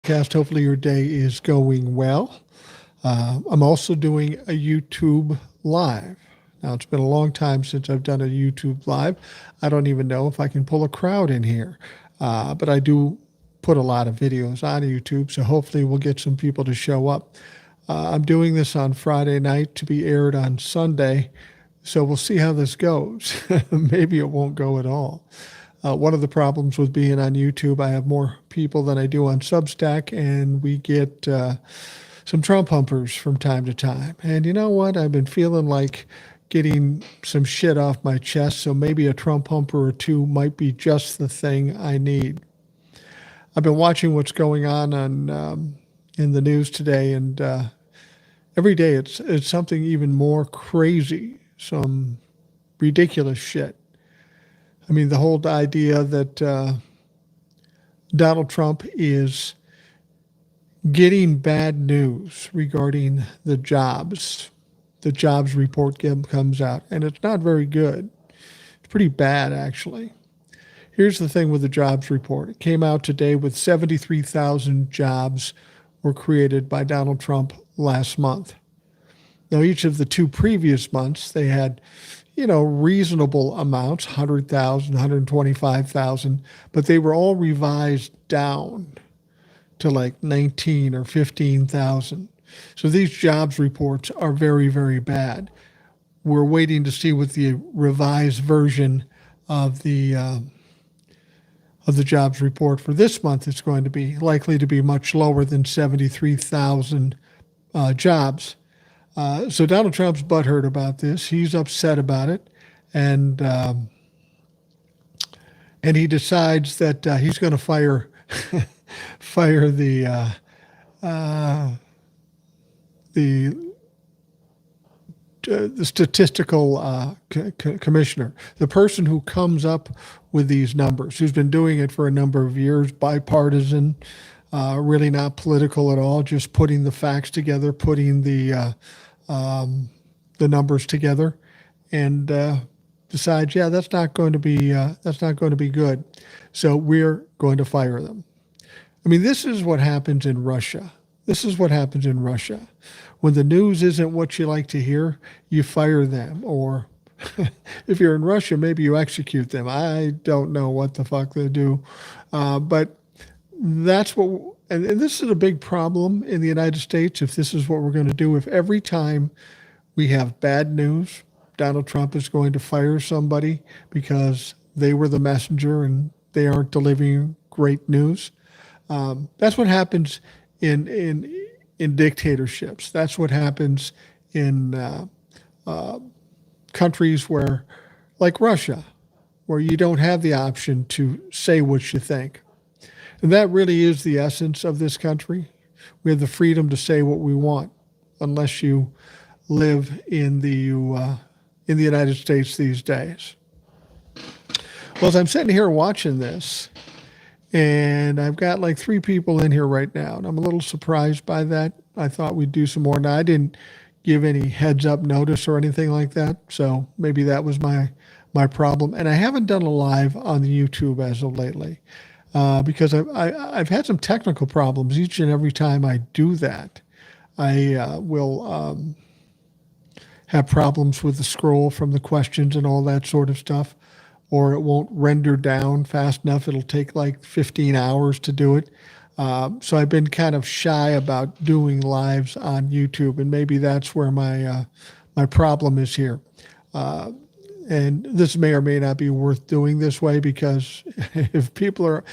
podcast. Hopefully, your day is going well. I'm also doing a YouTube live. Now, it's been a long time since I've done a YouTube live. I don't even know if I can pull a crowd in here, but I do put a lot of videos on YouTube, so hopefully, we'll get some people to show up. I'm doing this on Friday night to be aired on Sunday, so we'll see how this goes. Maybe it won't go at all. One of the problems with being on YouTube, I have more people than I do on Substack, and we get some Trump humpers from time to time. And you know what? I've been feeling like getting some shit off my chest, so maybe a Trump humper or two might be just the thing I need. I've been watching what's going on in the news today, and every day it's something even more crazy, some ridiculous shit. I mean, the whole idea that Donald Trump is getting bad news regarding the jobs. The jobs report comes out, and it's not very good. It's pretty bad, actually. Here's the thing with the jobs report. It came out today with 73,000 jobs were created by Donald Trump last month. Now, each of the two previous months, they had reasonable amounts, 100,000, 125,000, but they were all revised down to like 19 or 15,000. So these jobs reports are very, very bad. We're waiting to see what the revised version of the jobs report for this month is going to be. Likely to be much lower than 73,000 jobs. So Donald Trump's butthurt about this. He's upset about it, and he decides that he's going to fire the statistical commissioner, the person who comes up with these numbers, who's been doing it for a number of years, bipartisan, really not political at all, just putting the facts together, putting the numbers together, and decides, that's not going to be good. So we're going to fire them. I mean, this is what happens in Russia. When the news isn't what you like to hear, you fire them. Or if you're in Russia, maybe you execute them. I don't know what the fuck they do. But that's what, and this is a big problem in the United States if this is what we're going to do. If every time we have bad news, Donald Trump is going to fire somebody because they were the messenger and they aren't delivering great news. That's what happens in dictatorships. That's what happens in countries where, like Russia, where you don't have the option to say what you think. And that really is the essence of this country. We have the freedom to say what we want, unless you live in the United States these days. Well, as I'm sitting here watching this, and I've got like 3 people in here right now, and I'm a little surprised by that. I thought we'd do some more. Now, I didn't give any heads up notice or anything like that, so maybe that was my problem. And I haven't done a live on the YouTube as of lately because I've had some technical problems each and every time I do that. I will have problems with the scroll from the questions and all that sort of stuff, or it won't render down fast enough. It'll take like 15 hours to do it. So I've been kind of shy about doing lives on YouTube, and maybe that's where my problem is here. And this may or may not be worth doing this way because if people are,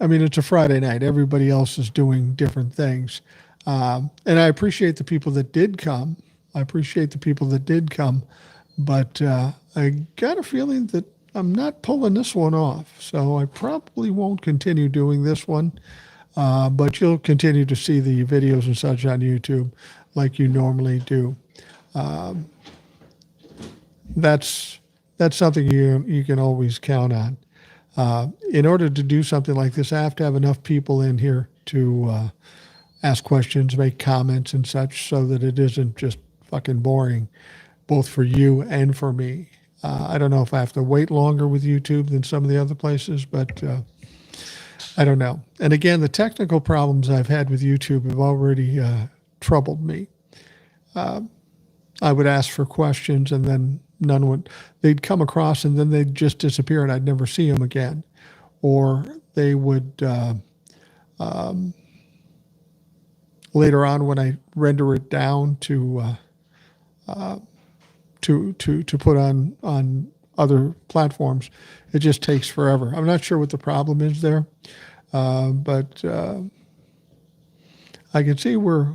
it's a Friday night. Everybody else is doing different things. And I appreciate the people that did come. But I got a feeling that I'm not pulling this one off. So I probably won't continue doing this one. But you'll continue to see the videos and such on YouTube like you normally do. That's something you can always count on. In order to do something like this, I have to have enough people in here to ask questions, make comments and such, so that it isn't just fucking boring, both for you and for me. I don't know if I have to wait longer with YouTube than some of the other places, but I don't know. And again, the technical problems I've had with YouTube have already troubled me. I would ask for questions and then they'd come across and then they'd just disappear and I'd never see them again. Or they would, later on when I render it down to put on other platforms, it just takes forever. I'm not sure what the problem is there, but I can see we're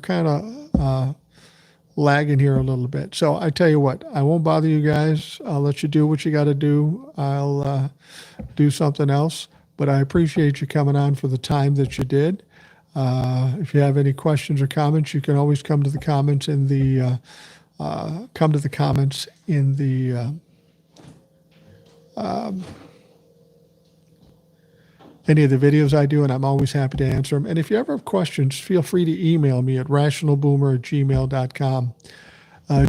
kind of lagging here a little bit. So I tell you what, I won't bother you guys. I'll let you do what you got to do. I'll do something else. But I appreciate you coming on for the time that you did. If you have any questions or comments, you can always come to the comments in the any of the videos I do, and I'm always happy to answer them. And if you ever have questions, feel free to email me at rationalboomer@gmail.com.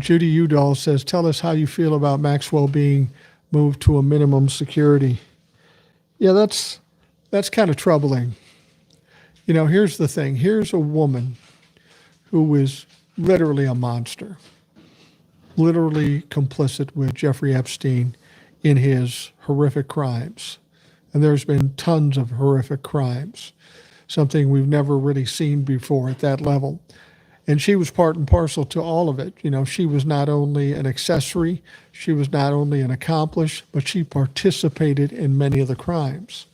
Judy Udall says, tell us how you feel about Maxwell being moved to a minimum security. Yeah, that's kind of troubling. You know, here's the thing. Here's a woman who is literally a monster, literally complicit with Jeffrey Epstein in his horrific crimes. And there's been tons of horrific crimes, something we've never really seen before at that level. And she was part and parcel to all of it. You know, she was not only an accessory, she was not only an accomplice, but she participated in many of the crimes.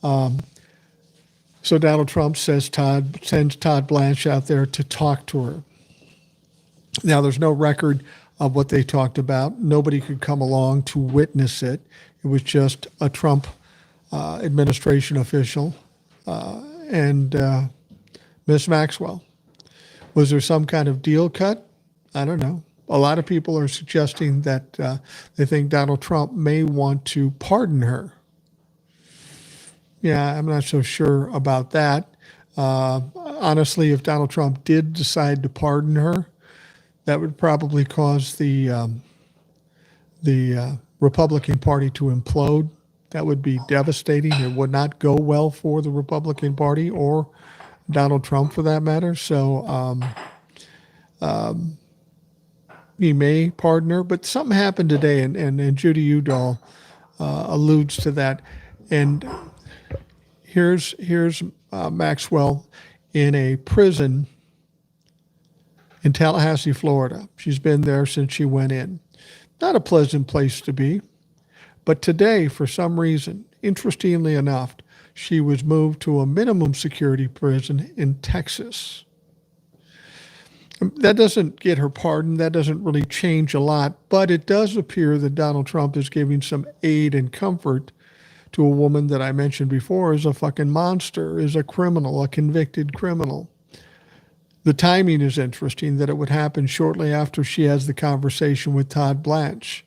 So Donald Trump sends Todd Blanche out there to talk to her. Now, there's no record of what they talked about. Nobody could come along to witness it. It was just a Trump administration official and Miss Maxwell. Was there some kind of deal cut? I don't know. A lot of people are suggesting that they think Donald Trump may want to pardon her. Yeah, I'm not so sure about that. Honestly, if Donald Trump did decide to pardon her, that would probably cause the Republican Party to implode. That would be devastating. It would not go well for the Republican Party or Donald Trump, for that matter. So he may pardon her, but something happened today, and Judy Udall alludes to that. And here's Maxwell in a prison in Tallahassee, Florida. She's been there since she went in. Not a pleasant place to be. But today, for some reason, interestingly enough, she was moved to a minimum security prison in Texas. That doesn't get her pardoned. That doesn't really change a lot. But it does appear that Donald Trump is giving some aid and comfort to a woman that I mentioned before is a fucking monster, is a criminal, a convicted criminal. The timing is interesting, that it would happen shortly after she has the conversation with Todd Blanche.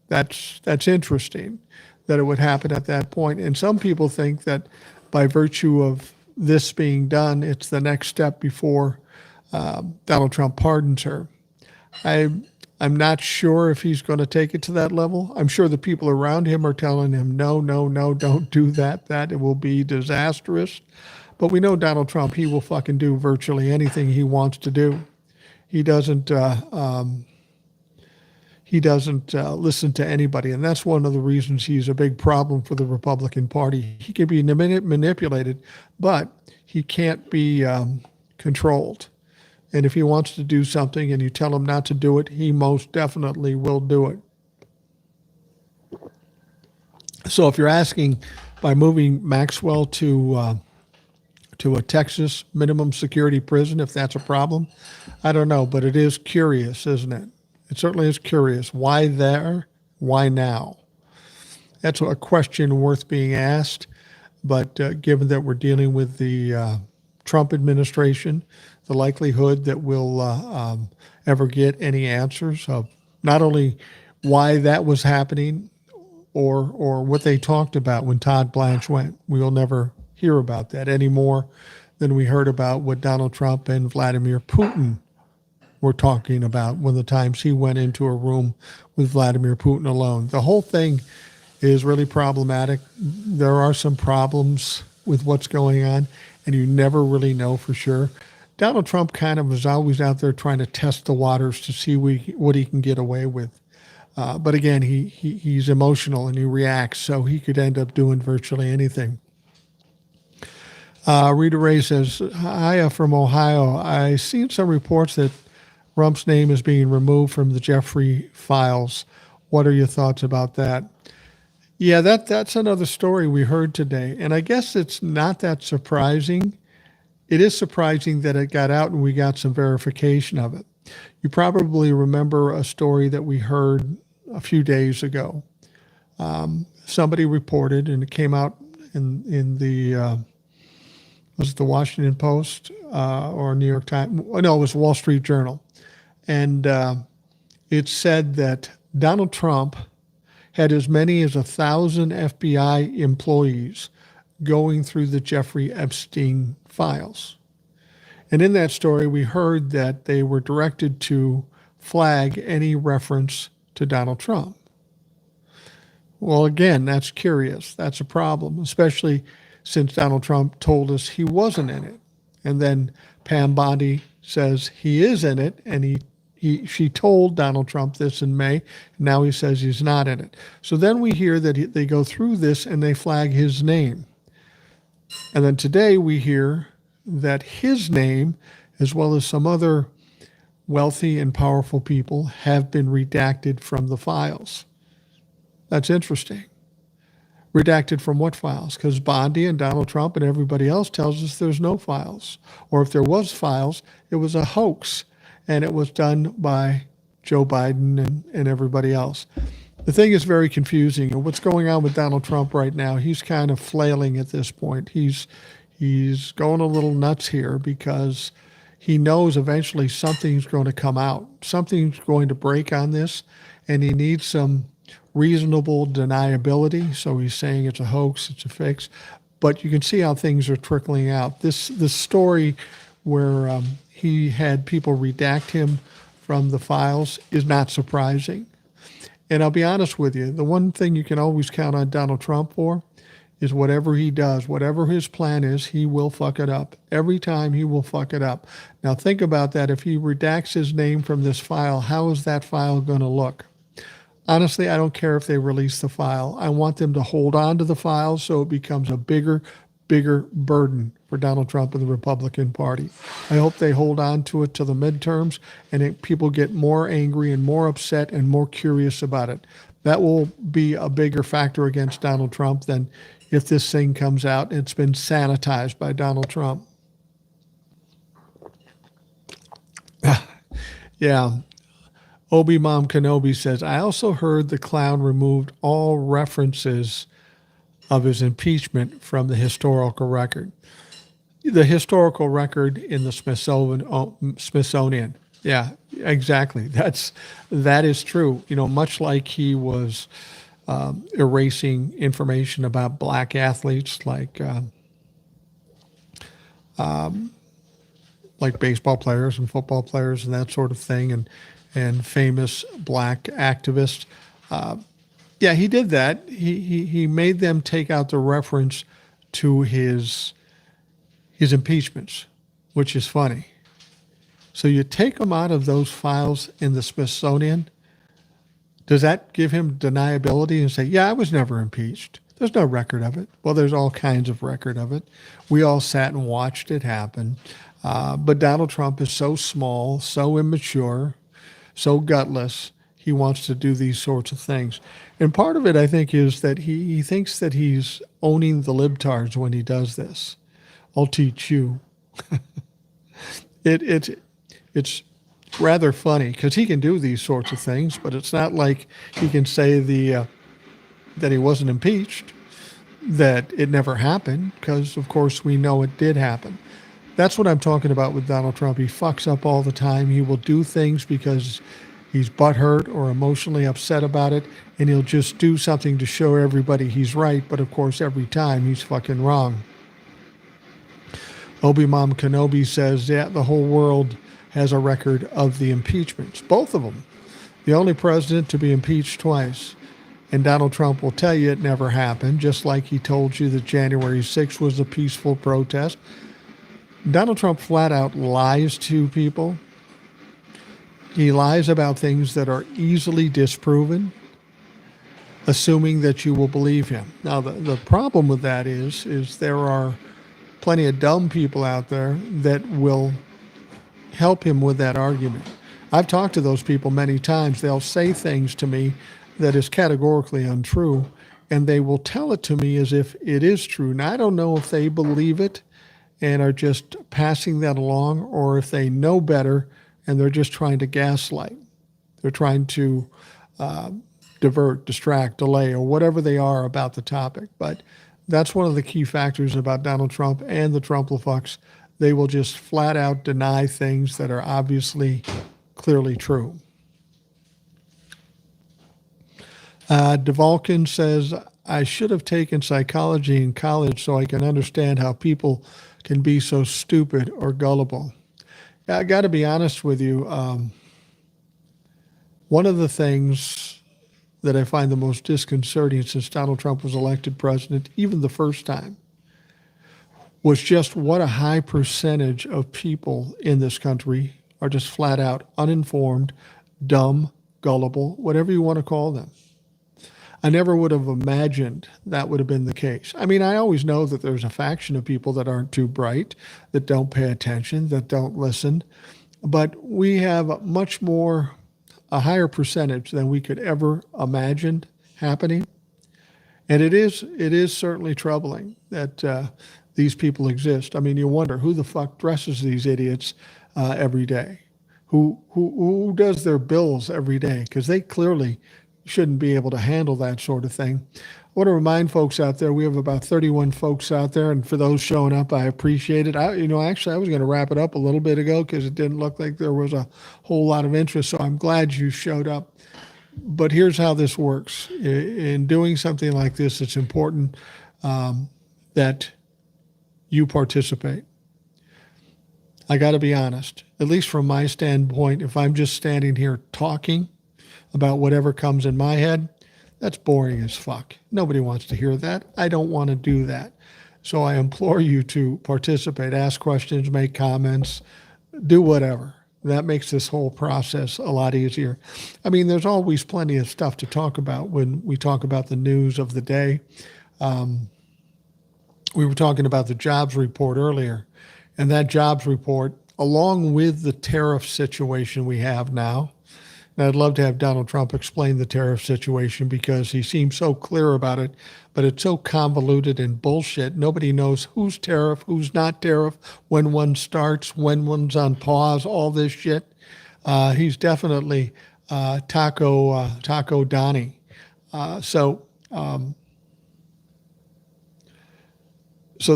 That's interesting that it would happen at that point. And some people think that by virtue of this being done, it's the next step before Donald Trump pardons her. I'm not sure if he's going to take it to that level. I'm sure the people around him are telling him, no, don't do that. That it will be disastrous. But we know Donald Trump, he will fucking do virtually anything he wants to do. He doesn't listen to anybody. And that's one of the reasons he's a big problem for the Republican Party. He can be manipulated, but he can't be controlled. And if he wants to do something and you tell him not to do it, he most definitely will do it. So if you're asking, by moving Maxwell to a Texas minimum security prison, if that's a problem, I don't know, but it is curious, isn't it? It certainly is curious. Why there? Why now? That's a question worth being asked. But given that we're dealing with the Trump administration, the likelihood that we'll ever get any answers of not only why that was happening or what they talked about when Todd Blanche went, we'll never hear about that any more than we heard about what Donald Trump and Vladimir Putin were talking about when the times he went into a room with Vladimir Putin alone. The whole thing is really problematic. There are some problems with what's going on, and you never really know for sure. Donald Trump kind of is always out there trying to test the waters to see what he can get away with. But again, he's emotional and he reacts, so he could end up doing virtually anything. Rita Ray says, "Hiya from Ohio. I seen some reports that Trump's name is being removed from the Jeffrey files. What are your thoughts about that?" Yeah, that's another story we heard today, and I guess it's not that surprising. It is surprising that it got out and we got some verification of it. You probably remember a story that we heard a few days ago. Somebody reported, and it came out in the was it the Washington Post or New York Times? No, it was Wall Street Journal, and it said that Donald Trump had as many as 1,000 FBI employees going through the Jeffrey Epstein files. And in that story, we heard that they were directed to flag any reference to Donald Trump. Well, again, that's curious. That's a problem, especially since Donald Trump told us he wasn't in it. And then Pam Bondi says he is in it, and she told Donald Trump this in May. Now he says he's not in it. So then we hear that they go through this and they flag his name. And then today we hear that his name, as well as some other wealthy and powerful people, have been redacted from the files. That's interesting. Redacted from what files? Because Bondi and Donald Trump and everybody else tells us there's no files. Or if there was files, it was a hoax. And it was done by Joe Biden and everybody else. The thing is very confusing. And what's going on with Donald Trump right now, he's kind of flailing at this point. He's going a little nuts here because he knows eventually something's going to come out. Something's going to break on this, and he needs some reasonable deniability. So he's saying it's a hoax, it's a fix. But you can see how things are trickling out. This story where he had people redact him from the files is not surprising. And I'll be honest with you, the one thing you can always count on Donald Trump for is whatever he does, whatever his plan is, he will fuck it up. Every time he will fuck it up. Now think about that. If he redacts his name from this file, how is that file going to look? Honestly, I don't care if they release the file. I want them to hold on to the file so it becomes a bigger burden for Donald Trump and the Republican Party. I hope they hold on to it till the midterms and people get more angry and more upset and more curious about it. That will be a bigger factor against Donald Trump than if this thing comes out and it's been sanitized by Donald Trump. Yeah. Obi-Mom Kenobi says, "I also heard the clown removed all references of his impeachment from the historical record." The historical record in the Smithsonian. Yeah, exactly. That is true. You know, much like he was erasing information about black athletes like baseball players and football players and that sort of thing, and famous black activists. Yeah, he did that. He made them take out the reference to his impeachments, which is funny. So you take them out of those files in the Smithsonian. Does that give him deniability and say, yeah, I was never impeached? There's no record of it. Well, there's all kinds of record of it. We all sat and watched it happen. But Donald Trump is so small, so immature, so gutless. He wants to do these sorts of things. And part of it, I think, is that he thinks that he's owning the libtards when he does this. I'll teach you. It's rather funny because he can do these sorts of things, but it's not like he can say that he wasn't impeached, that it never happened, because, of course, we know it did happen. That's what I'm talking about with Donald Trump. He fucks up all the time. He will do things because he's butthurt or emotionally upset about it, and he'll just do something to show everybody he's right, but of course every time he's fucking wrong. Obi-Mom Kenobi says, yeah, the whole world has a record of the impeachments, both of them. The only president to be impeached twice. And Donald Trump will tell you it never happened, just like he told you that January 6th was a peaceful protest. Donald Trump flat out lies to people. He lies about things that are easily disproven, assuming that you will believe him. Now, the problem with that is there are plenty of dumb people out there that will help him with that argument. I've talked to those people many times. They'll say things to me that is categorically untrue, and they will tell it to me as if it is true. Now, I don't know if they believe it and are just passing that along, or if they know better and they're just trying to gaslight. They're trying to divert, distract, delay, or whatever they are about the topic. But that's one of the key factors about Donald Trump and the Trumplafucks. They will just flat out deny things that are obviously clearly true. DeValkin says, I should have taken psychology in college so I can understand how people can be so stupid or gullible. I got to be honest with you. One of the things that I find the most disconcerting since Donald Trump was elected president, even the first time, was just what a high percentage of people in this country are just flat out uninformed, dumb, gullible, whatever you want to call them. I never would have imagined that would have been the case. I mean, I always know that there's a faction of people that aren't too bright, that don't pay attention, that don't listen. But we have much more, a higher percentage than we could ever imagine happening. And it is certainly troubling that these people exist. I mean, you wonder who the fuck dresses these idiots every day? Who does their bills every day? Because they clearly shouldn't be able to handle that sort of thing. I want to remind folks out there, we have about 31 folks out there, and for those showing up, I appreciate it. Actually, I was going to wrap it up a little bit ago because it didn't look like there was a whole lot of interest, so I'm glad you showed up. But here's how this works. In doing something like this, it's important that you participate. I got to be honest, at least from my standpoint, if I'm just standing here talking about whatever comes in my head, that's boring as fuck. Nobody wants to hear that. I don't want to do that. So I implore you to participate, ask questions, make comments, do whatever. That makes this whole process a lot easier. I mean, there's always plenty of stuff to talk about when we talk about the news of the day. We were talking about the jobs report earlier, and that jobs report, along with the tariff situation we have now, and I'd love to have Donald Trump explain the tariff situation because he seems so clear about it, but it's so convoluted and bullshit. Nobody knows who's tariff, who's not tariff, when one starts, when one's on pause, all this shit. He's definitely Taco Donnie. So the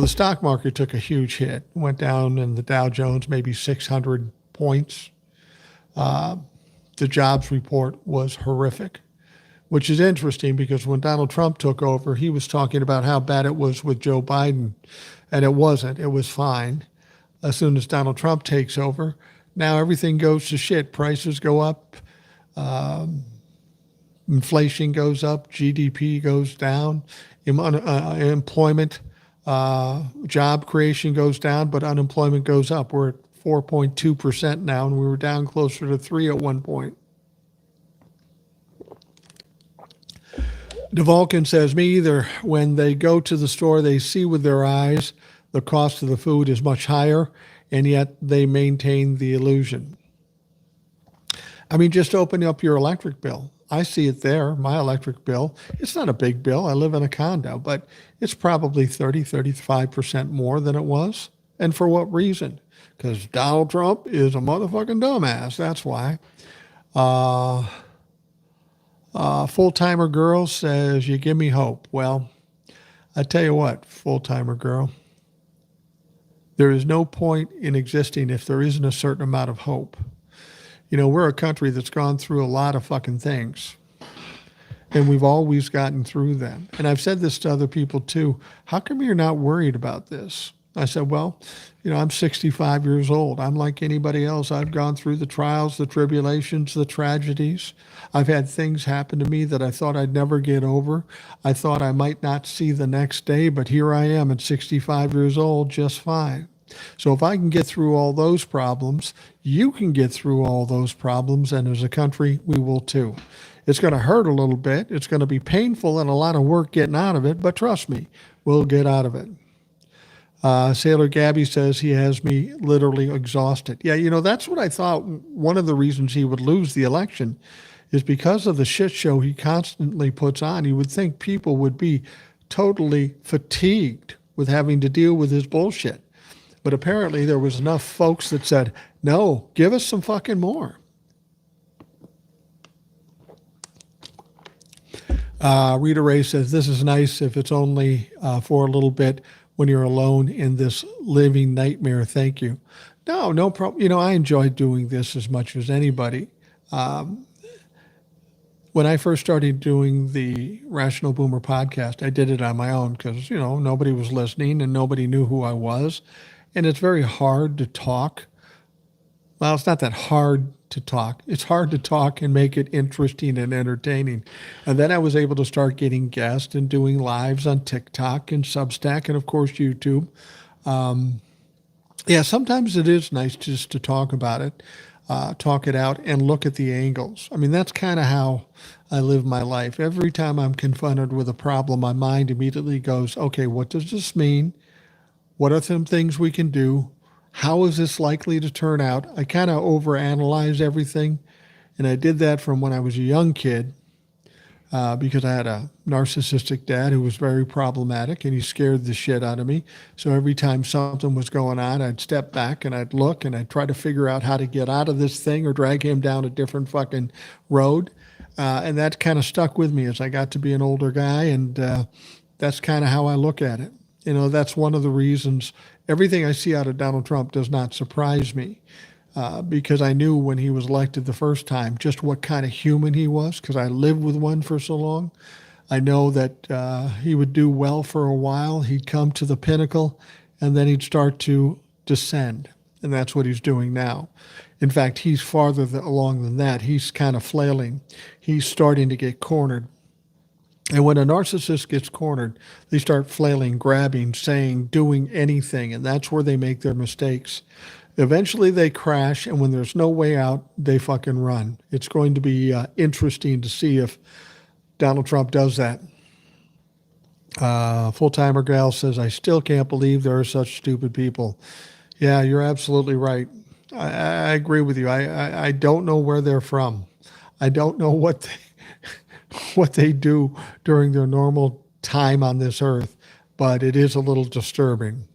stock market took a huge hit, went down in the Dow Jones maybe 600 points. The jobs report was horrific, which is interesting because when Donald Trump took over, he was talking about how bad it was with Joe Biden, and it wasn't. It was fine. As soon as Donald Trump takes over, now everything goes to shit. Prices go up, inflation goes up, GDP goes down, employment, job creation goes down, but unemployment goes up. We're at 4.2% now, and we were down closer to 3 at one point. DeValkin says, me either. When they go to the store, they see with their eyes the cost of the food is much higher, and yet they maintain the illusion. I mean, just open up your electric bill. I see it there, my electric bill. It's not a big bill. I live in a condo, but it's probably 35% more than it was. And for what reason? Because Donald Trump is a motherfucking dumbass. That's why. Full-timer girl says, you give me hope. Well, I tell you what, full-timer girl, there is no point in existing if there isn't a certain amount of hope. You know, we're a country that's gone through a lot of fucking things, and we've always gotten through them. And I've said this to other people too. How come you're not worried about this? I said, well, I'm 65 years old. I'm like anybody else. I've gone through the trials, the tribulations, the tragedies. I've had things happen to me that I thought I'd never get over. I thought I might not see the next day, but here I am at 65 years old, just fine. So if I can get through all those problems, you can get through all those problems, and as a country, we will too. It's going to hurt a little bit. It's going to be painful and a lot of work getting out of it, but trust me, we'll get out of it. Sailor Gabby says he has me literally exhausted. Yeah, that's what I thought. One of the reasons he would lose the election is because of the shit show he constantly puts on. You would think people would be totally fatigued with having to deal with his bullshit. But apparently there was enough folks that said, no, give us some fucking more. Rita Ray says, this is nice if it's only for a little bit when you're alone in this living nightmare. Thank you. No problem. I enjoy doing this as much as anybody. When I first started doing the Rational Boomer podcast, I did it on my own because, nobody was listening and nobody knew who I was. And it's very hard to talk. Well, it's not that hard to talk. It's hard to talk and make it interesting and entertaining. And then I was able to start getting guests and doing lives on TikTok and Substack and, of course, YouTube. Sometimes it is nice just to talk about it, talk it out, and look at the angles. I mean, that's kind of how I live my life. Every time I'm confronted with a problem, my mind immediately goes, okay, what does this mean? What are some things we can do? How is this likely to turn out? I kind of overanalyze everything. And I did that from when I was a young kid because I had a narcissistic dad who was very problematic and he scared the shit out of me. So every time something was going on, I'd step back and I'd look and I'd try to figure out how to get out of this thing or drag him down a different fucking road. And that kind of stuck with me as I got to be an older guy. And that's kind of how I look at it. That's one of the reasons everything I see out of Donald Trump does not surprise me because I knew when he was elected the first time just what kind of human he was because I lived with one for so long. I know that he would do well for a while. He'd come to the pinnacle and then he'd start to descend. And that's what he's doing now. In fact, he's farther along than that. He's kind of flailing. He's starting to get cornered. And when a narcissist gets cornered, they start flailing, grabbing, saying, doing anything, and that's where they make their mistakes. Eventually they crash, and when there's no way out, they fucking run. It's going to be interesting to see if Donald Trump does that. Full-timer gal says, I still can't believe there are such stupid people. Yeah, you're absolutely right. I agree with you. I don't know where they're from. I don't know what they do during their normal time on this earth, but it is a little disturbing.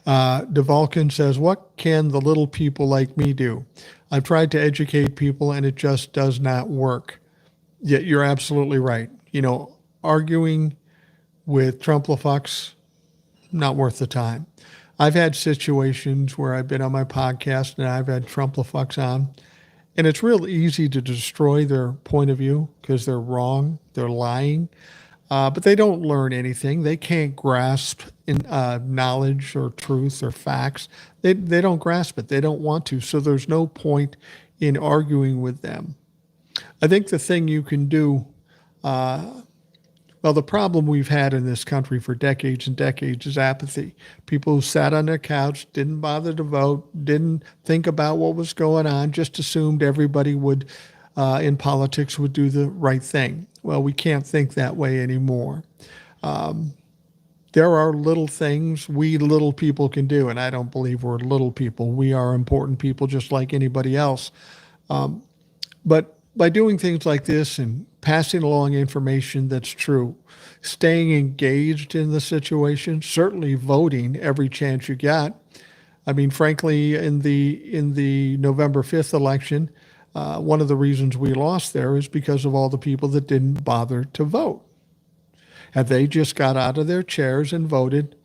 DeVulcan says, what can the little people like me do? I've tried to educate people and it just does not work. Yeah, you're absolutely right. Arguing with Trump-la-fucks, not worth the time. I've had situations where I've been on my podcast and I've had Trump-la-fucks on. And it's real easy to destroy their point of view because they're wrong, they're lying, but they don't learn anything. They can't grasp knowledge or truth or facts. They don't grasp it. They don't want to. So there's no point in arguing with them. I think the thing you can do, the problem we've had in this country for decades and decades is apathy. People who sat on their couch, didn't bother to vote, didn't think about what was going on, just assumed everybody would, in politics, would do the right thing. Well, we can't think that way anymore. There are little things we little people can do, and I don't believe we're little people. We are important people just like anybody else. But by doing things like this and passing along information that's true, staying engaged in the situation, certainly voting every chance you get. I mean, frankly, in the November 5th election, one of the reasons we lost there is because of all the people that didn't bother to vote. Had they just got out of their chairs and voted,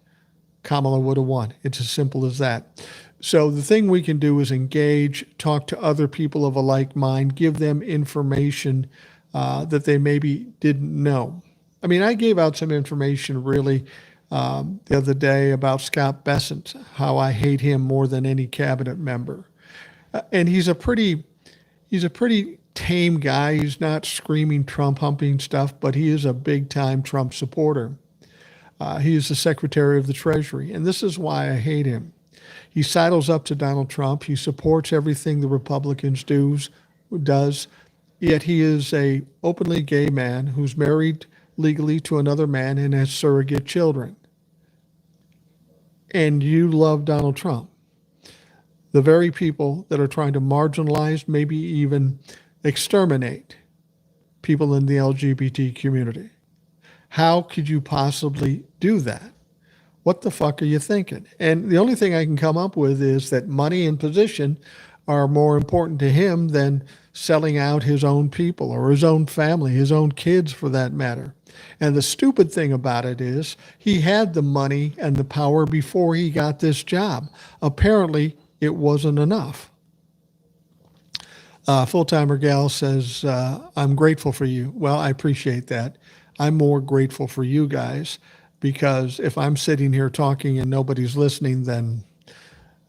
Kamala would have won. It's as simple as that. So the thing we can do is engage, talk to other people of a like mind, give them information that they maybe didn't know. I mean, I gave out some information really the other day about Scott Bessent, how I hate him more than any cabinet member. And he's a pretty tame guy. He's not screaming Trump humping stuff, but he is a big time Trump supporter. He is the Secretary of the Treasury, and this is why I hate him. He sidles up to Donald Trump. He supports everything the Republicans does, yet he is a openly gay man who's married legally to another man and has surrogate children. And you love Donald Trump. The very people that are trying to marginalize, maybe even exterminate people in the LGBT community. How could you possibly do that? What the fuck are you thinking? And the only thing I can come up with is that money and position are more important to him than selling out his own people or his own family, his own kids for that matter. And the stupid thing about it is he had the money and the power before he got this job. Apparently, it wasn't enough. Full-timer gal says, I'm grateful for you. Well, I appreciate that. I'm more grateful for you guys, because if I'm sitting here talking and nobody's listening, then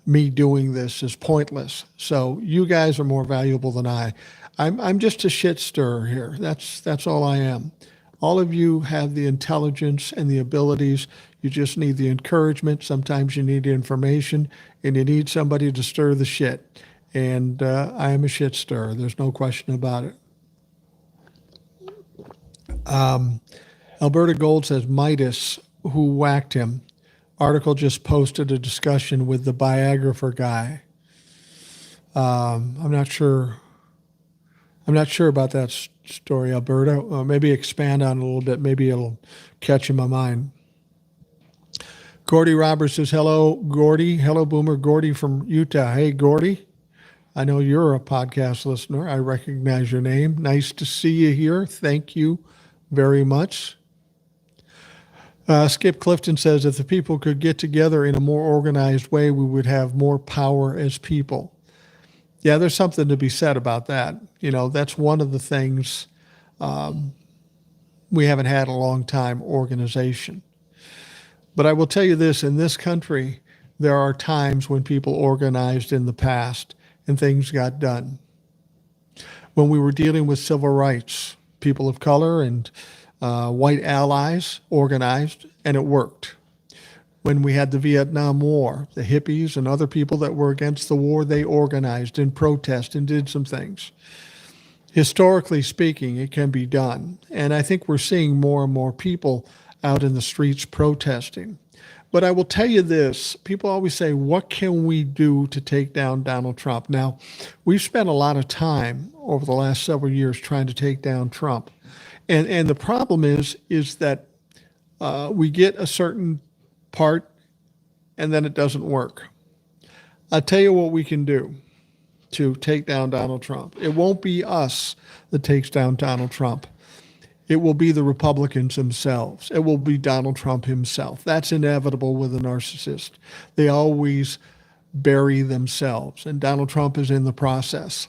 me doing this is pointless. So you guys are more valuable than I. I'm just a shit stirrer here. That's all I am. All of you have the intelligence and the abilities. You just need the encouragement. Sometimes you need information, and you need somebody to stir the shit. And I am a shit stirrer. There's no question about it. Alberta Gold says Midas, who whacked him. Article just posted a discussion with the biographer guy. I'm not sure about that story, Alberta. Maybe expand on it a little bit. Maybe it'll catch in my mind. Gordy Roberts says, hello, Gordy. Hello, Boomer. Gordy from Utah. Hey, Gordy. I know you're a podcast listener. I recognize your name. Nice to see you here. Thank you very much. Skip Clifton says, if the people could get together in a more organized way, we would have more power as people. Yeah, there's something to be said about that. You know, that's one of the things we haven't had in a long time, organization. But I will tell you this, in this country, there are times when people organized in the past and things got done. When we were dealing with civil rights, people of color and white allies organized, and it worked. When we had the Vietnam War, the hippies and other people that were against the war, they organized and protested and did some things. Historically speaking, it can be done. And I think we're seeing more and more people out in the streets protesting. But I will tell you this, people always say, what can we do to take down Donald Trump? Now, we've spent a lot of time over the last several years trying to take down Trump. And the problem is that we get a certain part and then it doesn't work. I'll tell you what we can do to take down Donald Trump. It won't be us that takes down Donald Trump. It will be the Republicans themselves. It will be Donald Trump himself. That's inevitable with a narcissist. They always bury themselves, and Donald Trump is in the process.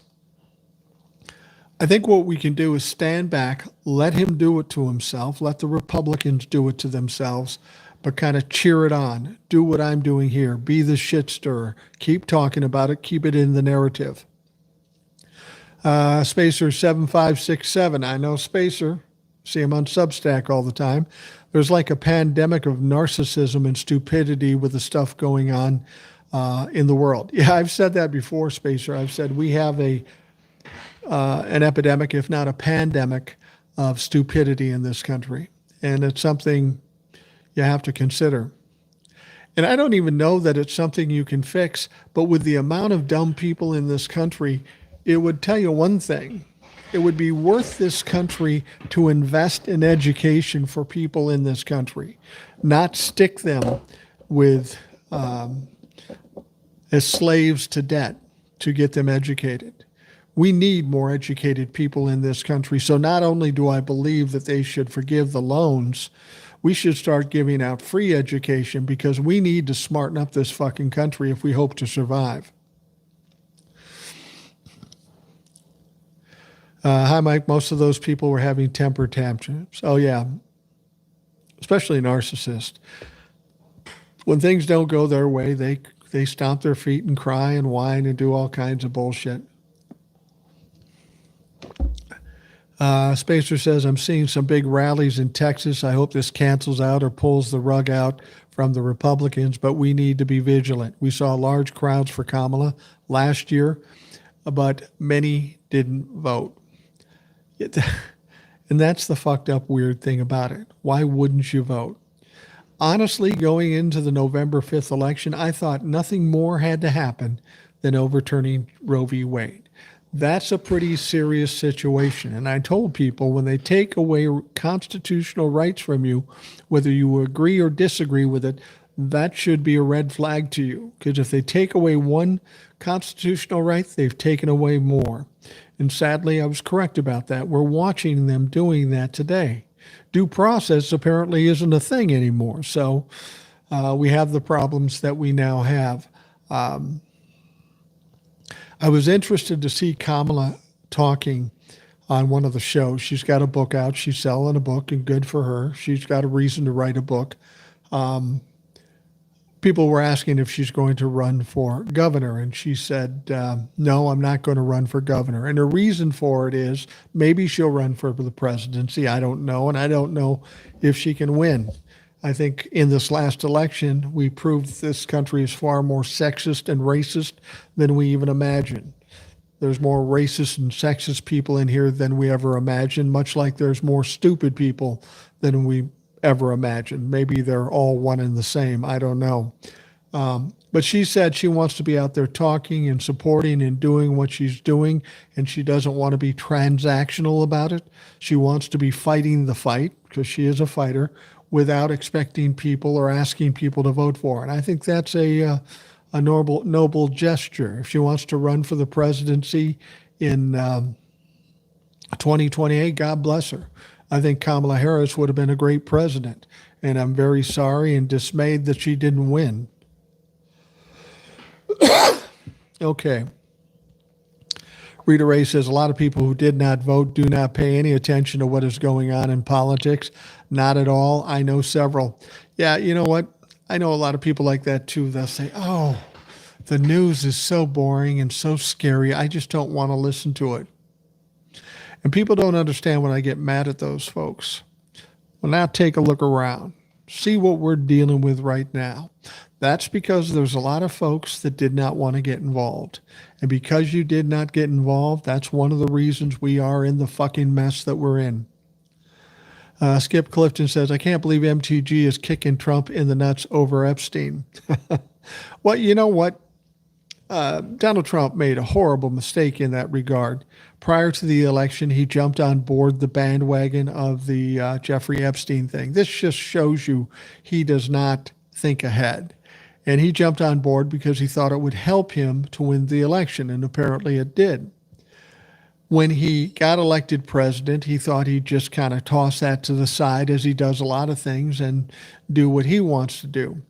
I think what we can do is stand back, let him do it to himself, let the Republicans do it to themselves, but kind of cheer it on. Do what I'm doing here. Be the shit stirrer. Keep talking about it. Keep it in the narrative. Spacer7567. I know Spacer. See him on Substack all the time. There's like a pandemic of narcissism and stupidity with the stuff going on in the world. Yeah, I've said that before, Spacer. I've said we have an epidemic, if not a pandemic, of stupidity in this country. And it's something you have to consider. And I don't even know that it's something you can fix, but with the amount of dumb people in this country, it would tell you one thing. It would be worth this country to invest in education for people in this country, not stick them with as slaves to debt to get them educated. We need more educated people in this country. So not only do I believe that they should forgive the loans, we should start giving out free education, because we need to smarten up this fucking country if we hope to survive. Hi, Mike. Most of those people were having temper tantrums. Oh, yeah. Especially narcissists. When things don't go their way, they stomp their feet and cry and whine and do all kinds of bullshit. Spacer says, I'm seeing some big rallies in Texas. I hope this cancels out or pulls the rug out from the Republicans, but we need to be vigilant. We saw large crowds for Kamala last year, but many didn't vote. And that's the fucked up weird thing about it. Why wouldn't you vote? Honestly, going into the November 5th election, I thought nothing more had to happen than overturning Roe v. Wade. That's a pretty serious situation. And I told people when they take away constitutional rights from you, whether you agree or disagree with it, that should be a red flag to you. Because if they take away one constitutional right, they've taken away more. And sadly, I was correct about that. We're watching them doing that today. Due process apparently isn't a thing anymore. So we have the problems that we now have. I was interested to see Kamala talking on one of the shows. She's got a book out. She's selling a book, and good for her. She's got a reason to write a book. People were asking if she's going to run for governor, and she said, no, I'm not going to run for governor. And her reason for it is maybe she'll run for the presidency. I don't know, and I don't know if she can win. I think in this last election, we proved this country is far more sexist and racist than we even imagined. There's more racist and sexist people in here than we ever imagined, much like there's more stupid people than we ever imagined. Maybe they're all one and the same. I don't know. But she said she wants to be out there talking and supporting and doing what she's doing, and she doesn't want to be transactional about it. She wants to be fighting the fight, because she is a fighter, without expecting people or asking people to vote for her. And I think that's a noble gesture. If she wants to run for the presidency in 2028, God bless her. I think Kamala Harris would have been a great president, and I'm very sorry and dismayed that she didn't win. Okay. Rita Ray says, a lot of people who did not vote do not pay any attention to what is going on in politics. Not at all. I know several. Yeah, you know what? I know a lot of people like that too. They'll say, oh, the news is so boring and so scary. I just don't want to listen to it. And people don't understand when I get mad at those folks. Well, now take a look around. See what we're dealing with right now. That's because there's a lot of folks that did not want to get involved. And because you did not get involved, that's one of the reasons we are in the fucking mess that we're in. Skip Clifton says, I can't believe MTG is kicking Trump in the nuts over Epstein. Well, you know what? Donald Trump made a horrible mistake in that regard. Prior to the election, he jumped on board the bandwagon of the Jeffrey Epstein thing. This just shows you he does not think ahead. And he jumped on board because he thought it would help him to win the election, and apparently it did. When he got elected president, he thought he'd just kind of toss that to the side, as he does a lot of things, and do what he wants to do.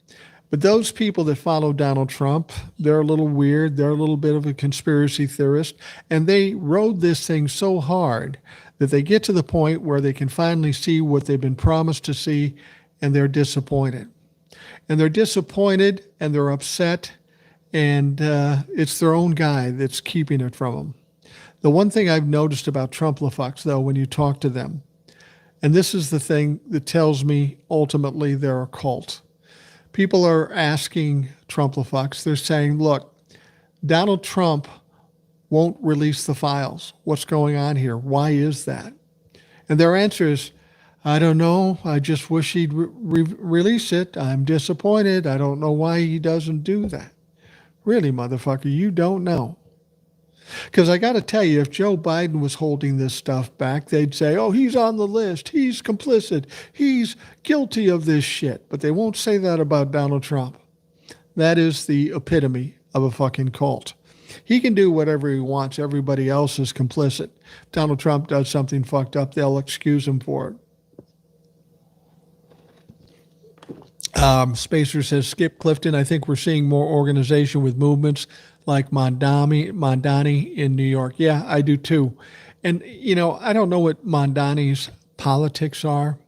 But those people that follow Donald Trump, they're a little weird. They're a little bit of a conspiracy theorist. And they rode this thing so hard that they get to the point where they can finally see what they've been promised to see, and they're disappointed. And they're disappointed and they're upset, and it's their own guy that's keeping it from them. The one thing I've noticed about Trump-la-fucks, though, when you talk to them, and this is the thing that tells me ultimately they're a cult. People are asking Trump-la-fucks, they're saying, look, Donald Trump won't release the files. What's going on here? Why is that? And their answer is, I don't know. I just wish he'd release it. I'm disappointed. I don't know why he doesn't do that. Really, motherfucker, you don't know. Because I got to tell you, if Joe Biden was holding this stuff back, they'd say, oh, he's on the list. He's complicit. He's guilty of this shit. But they won't say that about Donald Trump. That is the epitome of a fucking cult. He can do whatever he wants. Everybody else is complicit. If Donald Trump does something fucked up, they'll excuse him for it. Spacer says, Skip Clifton, I think we're seeing more organization with movements like Mondani in New York. Yeah, I do too. And, you know, I don't know what Mondani's politics are,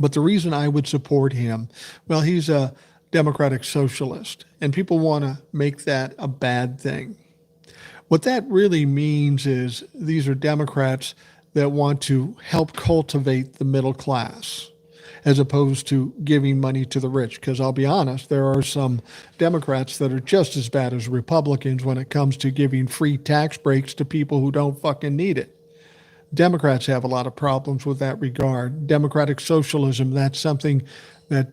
but the reason I would support him, well, he's a democratic socialist, and people want to make that a bad thing. What that really means is these are Democrats that want to help cultivate the middle class as opposed to giving money to the rich. Because I'll be honest, there are some Democrats that are just as bad as Republicans when it comes to giving free tax breaks to people who don't fucking need it. Democrats have a lot of problems with that regard. Democratic socialism, that's something that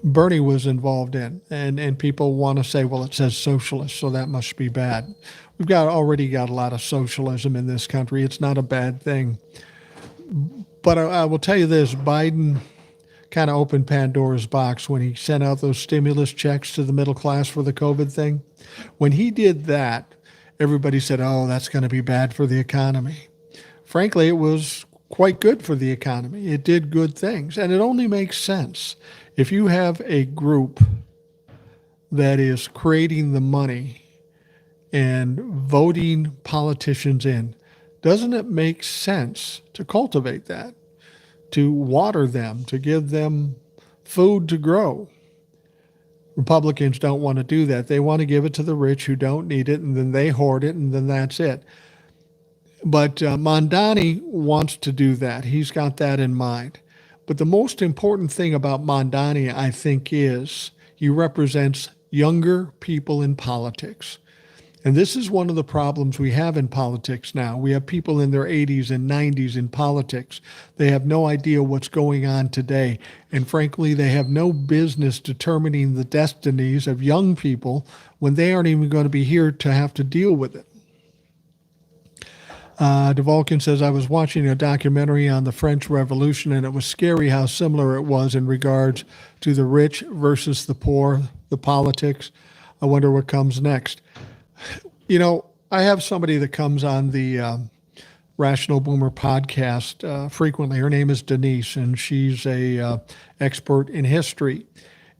Bernie was involved in. And people want to say, well, it says socialist, so that must be bad. We've already got a lot of socialism in this country. It's not a bad thing. But I will tell you this, Biden kind of opened Pandora's box when he sent out those stimulus checks to the middle class for the COVID thing. When he did that, everybody said, oh, that's going to be bad for the economy. Frankly, it was quite good for the economy. It did good things. And it only makes sense. If you have a group that is creating the money and voting politicians in, doesn't it make sense to cultivate that, to water them, to give them food to grow? Republicans don't want to do that. They want to give it to the rich who don't need it, and then they hoard it, and then that's it. But Mamdani wants to do that. He's got that in mind. But the most important thing about Mamdani, I think, is he represents younger people in politics. And this is one of the problems we have in politics now. We have people in their 80s and 90s in politics. They have no idea what's going on today. And frankly, they have no business determining the destinies of young people when they aren't even going to be here to have to deal with it. DeVulcan says, I was watching a documentary on the French Revolution, and it was scary how similar it was in regards to the rich versus the poor, the politics. I wonder what comes next. You know, I have somebody that comes on the Rational Boomer podcast frequently. Her name is Denise, and she's a expert in history.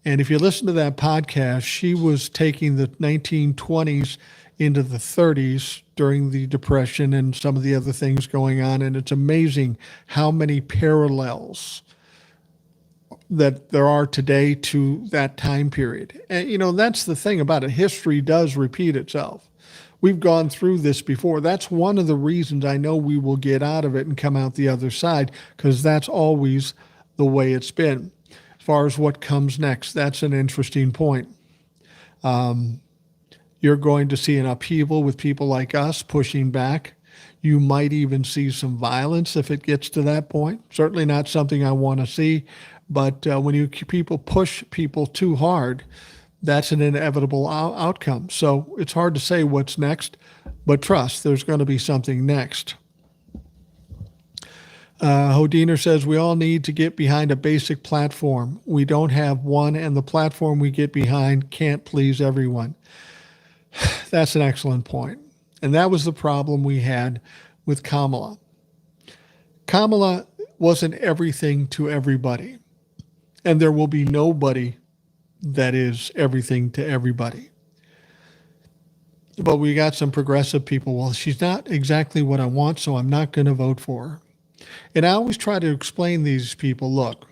And if you listen to that podcast, she was taking the 1920s into the 30s during the Depression and some of the other things going on. And it's amazing how many parallels that there are today to that time period. And, you know, that's the thing about it. History does repeat itself. We've gone through this before. That's one of the reasons I know we will get out of it and come out the other side, because that's always the way it's been. As far as what comes next, that's an interesting point. You're going to see an upheaval with people like us pushing back. You might even see some violence if it gets to that point. Certainly not something I want to see. But when people push people too hard, that's an inevitable outcome. So it's hard to say what's next, but trust, there's going to be something next. Hodiner says, we all need to get behind a basic platform. We don't have one, and the platform we get behind can't please everyone. That's an excellent point. And that was the problem we had with Kamala. Kamala wasn't everything to everybody. And there will be nobody that is everything to everybody. But we got some progressive people. Well, she's not exactly what I want, so I'm not going to vote for her. And I always try to explain these people, look,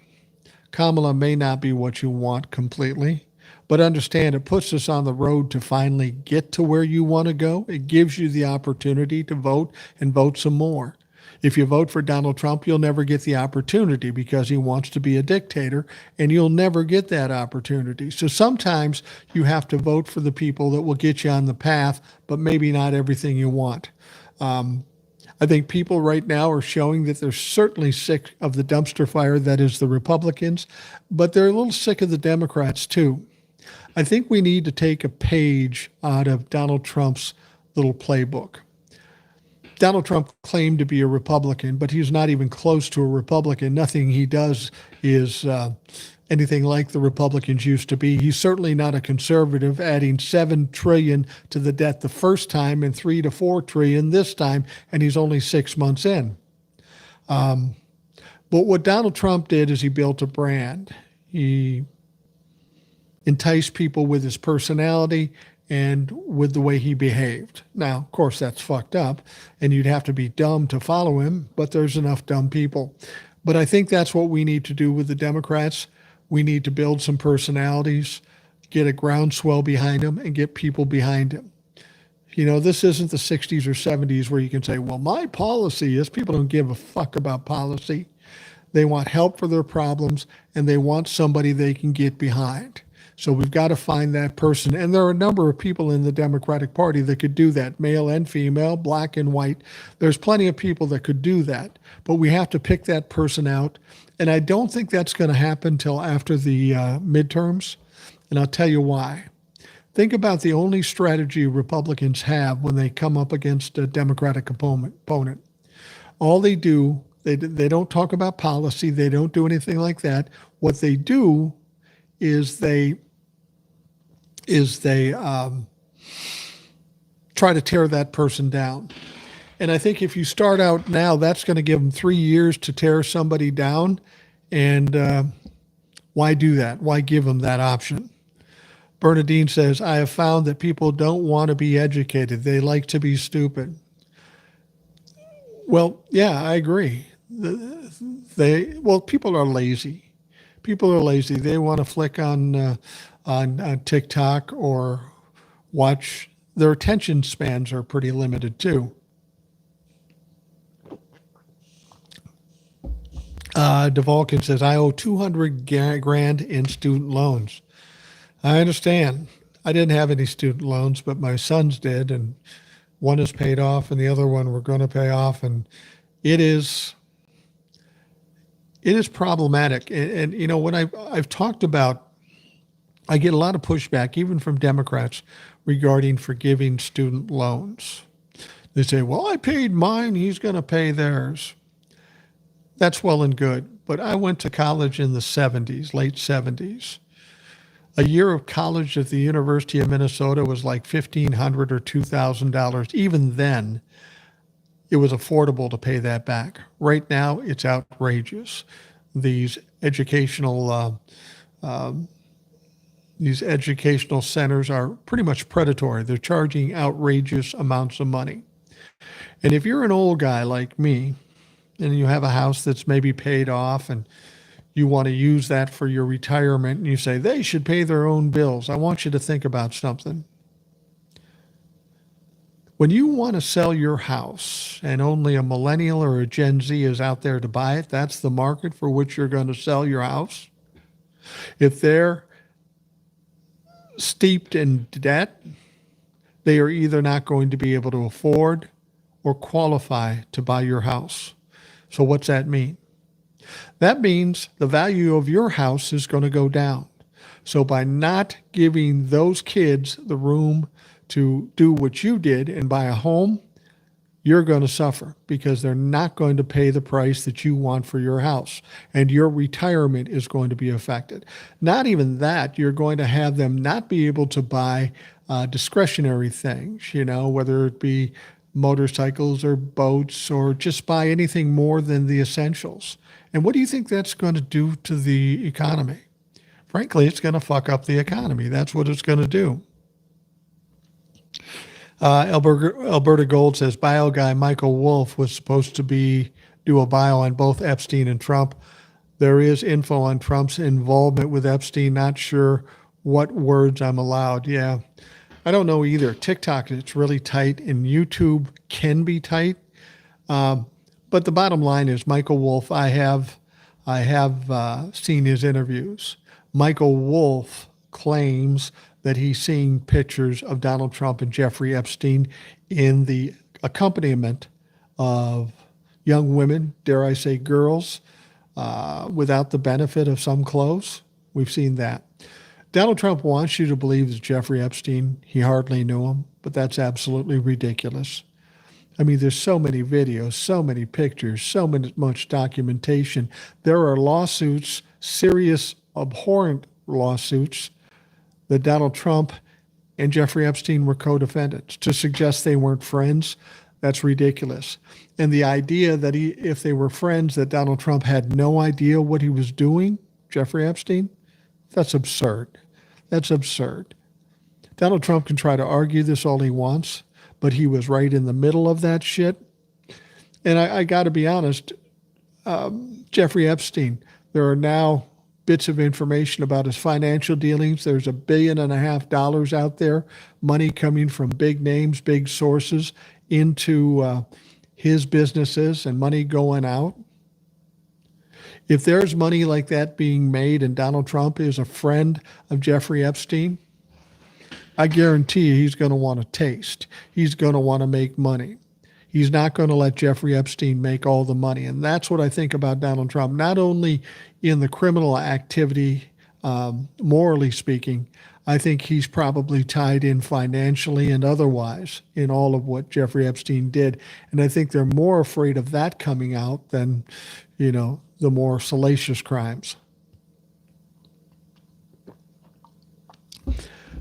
Kamala may not be what you want completely, but understand it puts us on the road to finally get to where you want to go. It gives you the opportunity to vote and vote some more. If you vote for Donald Trump, you'll never get the opportunity because he wants to be a dictator, and you'll never get that opportunity. So sometimes you have to vote for the people that will get you on the path, but maybe not everything you want. I think people right now are showing that they're certainly sick of the dumpster fire that is the Republicans, but they're a little sick of the Democrats too. I think we need to take a page out of Donald Trump's little playbook. Donald Trump claimed to be a Republican, but he's not even close to a Republican. Nothing he does is anything like the Republicans used to be. He's certainly not a conservative, adding $7 trillion to the debt the first time and $3 to $4 trillion this time, and he's only 6 months in. But what Donald Trump did is he built a brand. He enticed people with his personality and with the way he behaved. Now, of course, that's fucked up, and you'd have to be dumb to follow him, but there's enough dumb people. But I think that's what we need to do with the Democrats. We need to build some personalities, get a groundswell behind them, and get people behind them. You know, this isn't the 60s or 70s where you can say, well, my policy is. People don't give a fuck about policy. They want help for their problems, and they want somebody they can get behind. So we've got to find that person. And there are a number of people in the Democratic Party that could do that, male and female, black and white. There's plenty of people that could do that. But we have to pick that person out. And I don't think that's going to happen till after the midterms. And I'll tell you why. Think about the only strategy Republicans have when they come up against a Democratic opponent. All they do, they don't talk about policy. They don't do anything like that. What they do is they try to tear that person down. And I think if you start out now, that's going to give them 3 years to tear somebody down. And why do that? Why give them that option? Bernadine says, I have found that people don't want to be educated. They like to be stupid. Well, yeah, I agree. People are lazy. People are lazy. They want to flick on TikTok or watch. Their attention spans are pretty limited too. DeValkin says, I owe $200 grand in student loans. I understand. I didn't have any student loans, but my sons did, and one is paid off and the other one we're going to pay off. And it is problematic. And you know, when I've talked about, I get a lot of pushback, even from Democrats, regarding forgiving student loans. They say, well, I paid mine, he's going to pay theirs. That's well and good. But I went to college in the 70s, late 70s. A year of college at the University of Minnesota was like $1,500 or $2,000. Even then, it was affordable to pay that back. Right now, it's outrageous. These educational centers are pretty much predatory. They're charging outrageous amounts of money. And if you're an old guy like me, and you have a house that's maybe paid off, and you want to use that for your retirement, and you say they should pay their own bills, I want you to think about something. When you want to sell your house and only a millennial or a Gen Z is out there to buy it, that's the market for which you're going to sell your house. If they're steeped in debt, they are either not going to be able to afford or qualify to buy your house. So what's that mean? That means the value of your house is going to go down. So by not giving those kids the room to do what you did and buy a home, you're going to suffer because they're not going to pay the price that you want for your house, and your retirement is going to be affected. Not even that, you're going to have them not be able to buy discretionary things, you know, whether it be motorcycles or boats or just buy anything more than the essentials. And what do you think that's going to do to the economy? Frankly, it's going to fuck up the economy. That's what it's going to do. Alberta Gold says, bio guy Michael Wolff was supposed to do a bio on both Epstein and Trump. There is info on Trump's involvement with Epstein. Not sure what words I'm allowed. Yeah, I don't know either. TikTok, it's really tight, and YouTube can be tight. But the bottom line is Michael Wolff, I have seen his interviews. Michael Wolff claims that he's seeing pictures of Donald Trump and Jeffrey Epstein in the accompaniment of young women, dare I say girls, without the benefit of some clothes. We've seen that. Donald Trump wants you to believe that Jeffrey Epstein, he hardly knew him, but that's absolutely ridiculous. I mean, there's so many videos, so many pictures, so much documentation. There are lawsuits, serious, abhorrent lawsuits, that Donald Trump and Jeffrey Epstein were co-defendants. To suggest they weren't friends, that's ridiculous. And the idea that if they were friends, that Donald Trump had no idea what he was doing, Jeffrey Epstein, that's absurd. That's absurd. Donald Trump can try to argue this all he wants, but he was right in the middle of that shit. And I got to be honest, Jeffrey Epstein. There are now bits of information about his financial dealings. There's $1.5 billion out there, money coming from big names, big sources into his businesses and money going out. If there's money like that being made and Donald Trump is a friend of Jeffrey Epstein, I guarantee you he's going to want to taste. He's going to want to make money. He's not going to let Jeffrey Epstein make all the money. And that's what I think about Donald Trump, not only in the criminal activity, morally speaking. I think he's probably tied in financially and otherwise in all of what Jeffrey Epstein did. And I think they're more afraid of that coming out than, the more salacious crimes.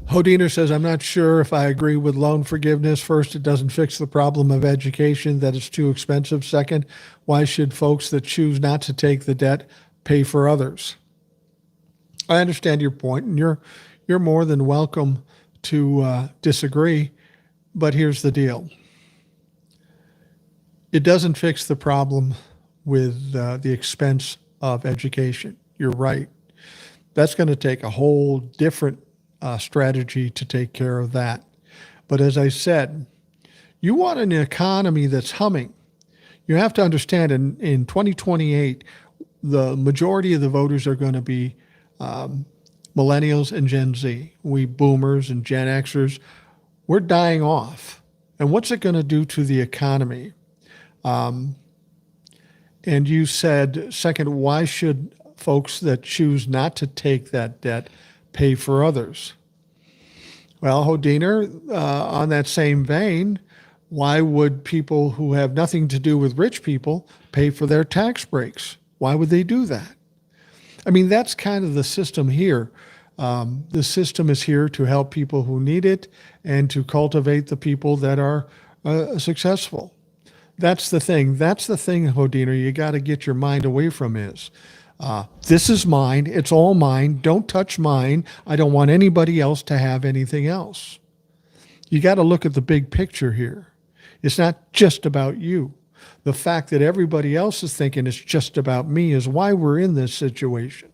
Hodiner says, I'm not sure if I agree with loan forgiveness. First, it doesn't fix the problem of education, that it's too expensive. Second, why should folks that choose not to take the debt pay for others? I understand your point, and you're more than welcome to disagree, but here's the deal. It doesn't fix the problem with the expense of education. You're right. That's going to take a whole different strategy to take care of that. But as I said, you want an economy that's humming. You have to understand in 2028, the majority of the voters are going to be millennials and Gen Z. We boomers and Gen Xers, we're dying off. And what's it going to do to the economy? And you said, second, why should folks that choose not to take that debt pay for others? Well, Hodiner, on that same vein, why would people who have nothing to do with rich people pay for their tax breaks? Why would they do that? I mean, that's kind of the system here. The system is here to help people who need it and to cultivate the people that are successful. That's the thing. That's the thing, Hodiner, you got to get your mind away from is, this is mine. It's all mine. Don't touch mine. I don't want anybody else to have anything else. You got to look at the big picture here. It's not just about you. The fact that everybody else is thinking it's just about me is why we're in this situation.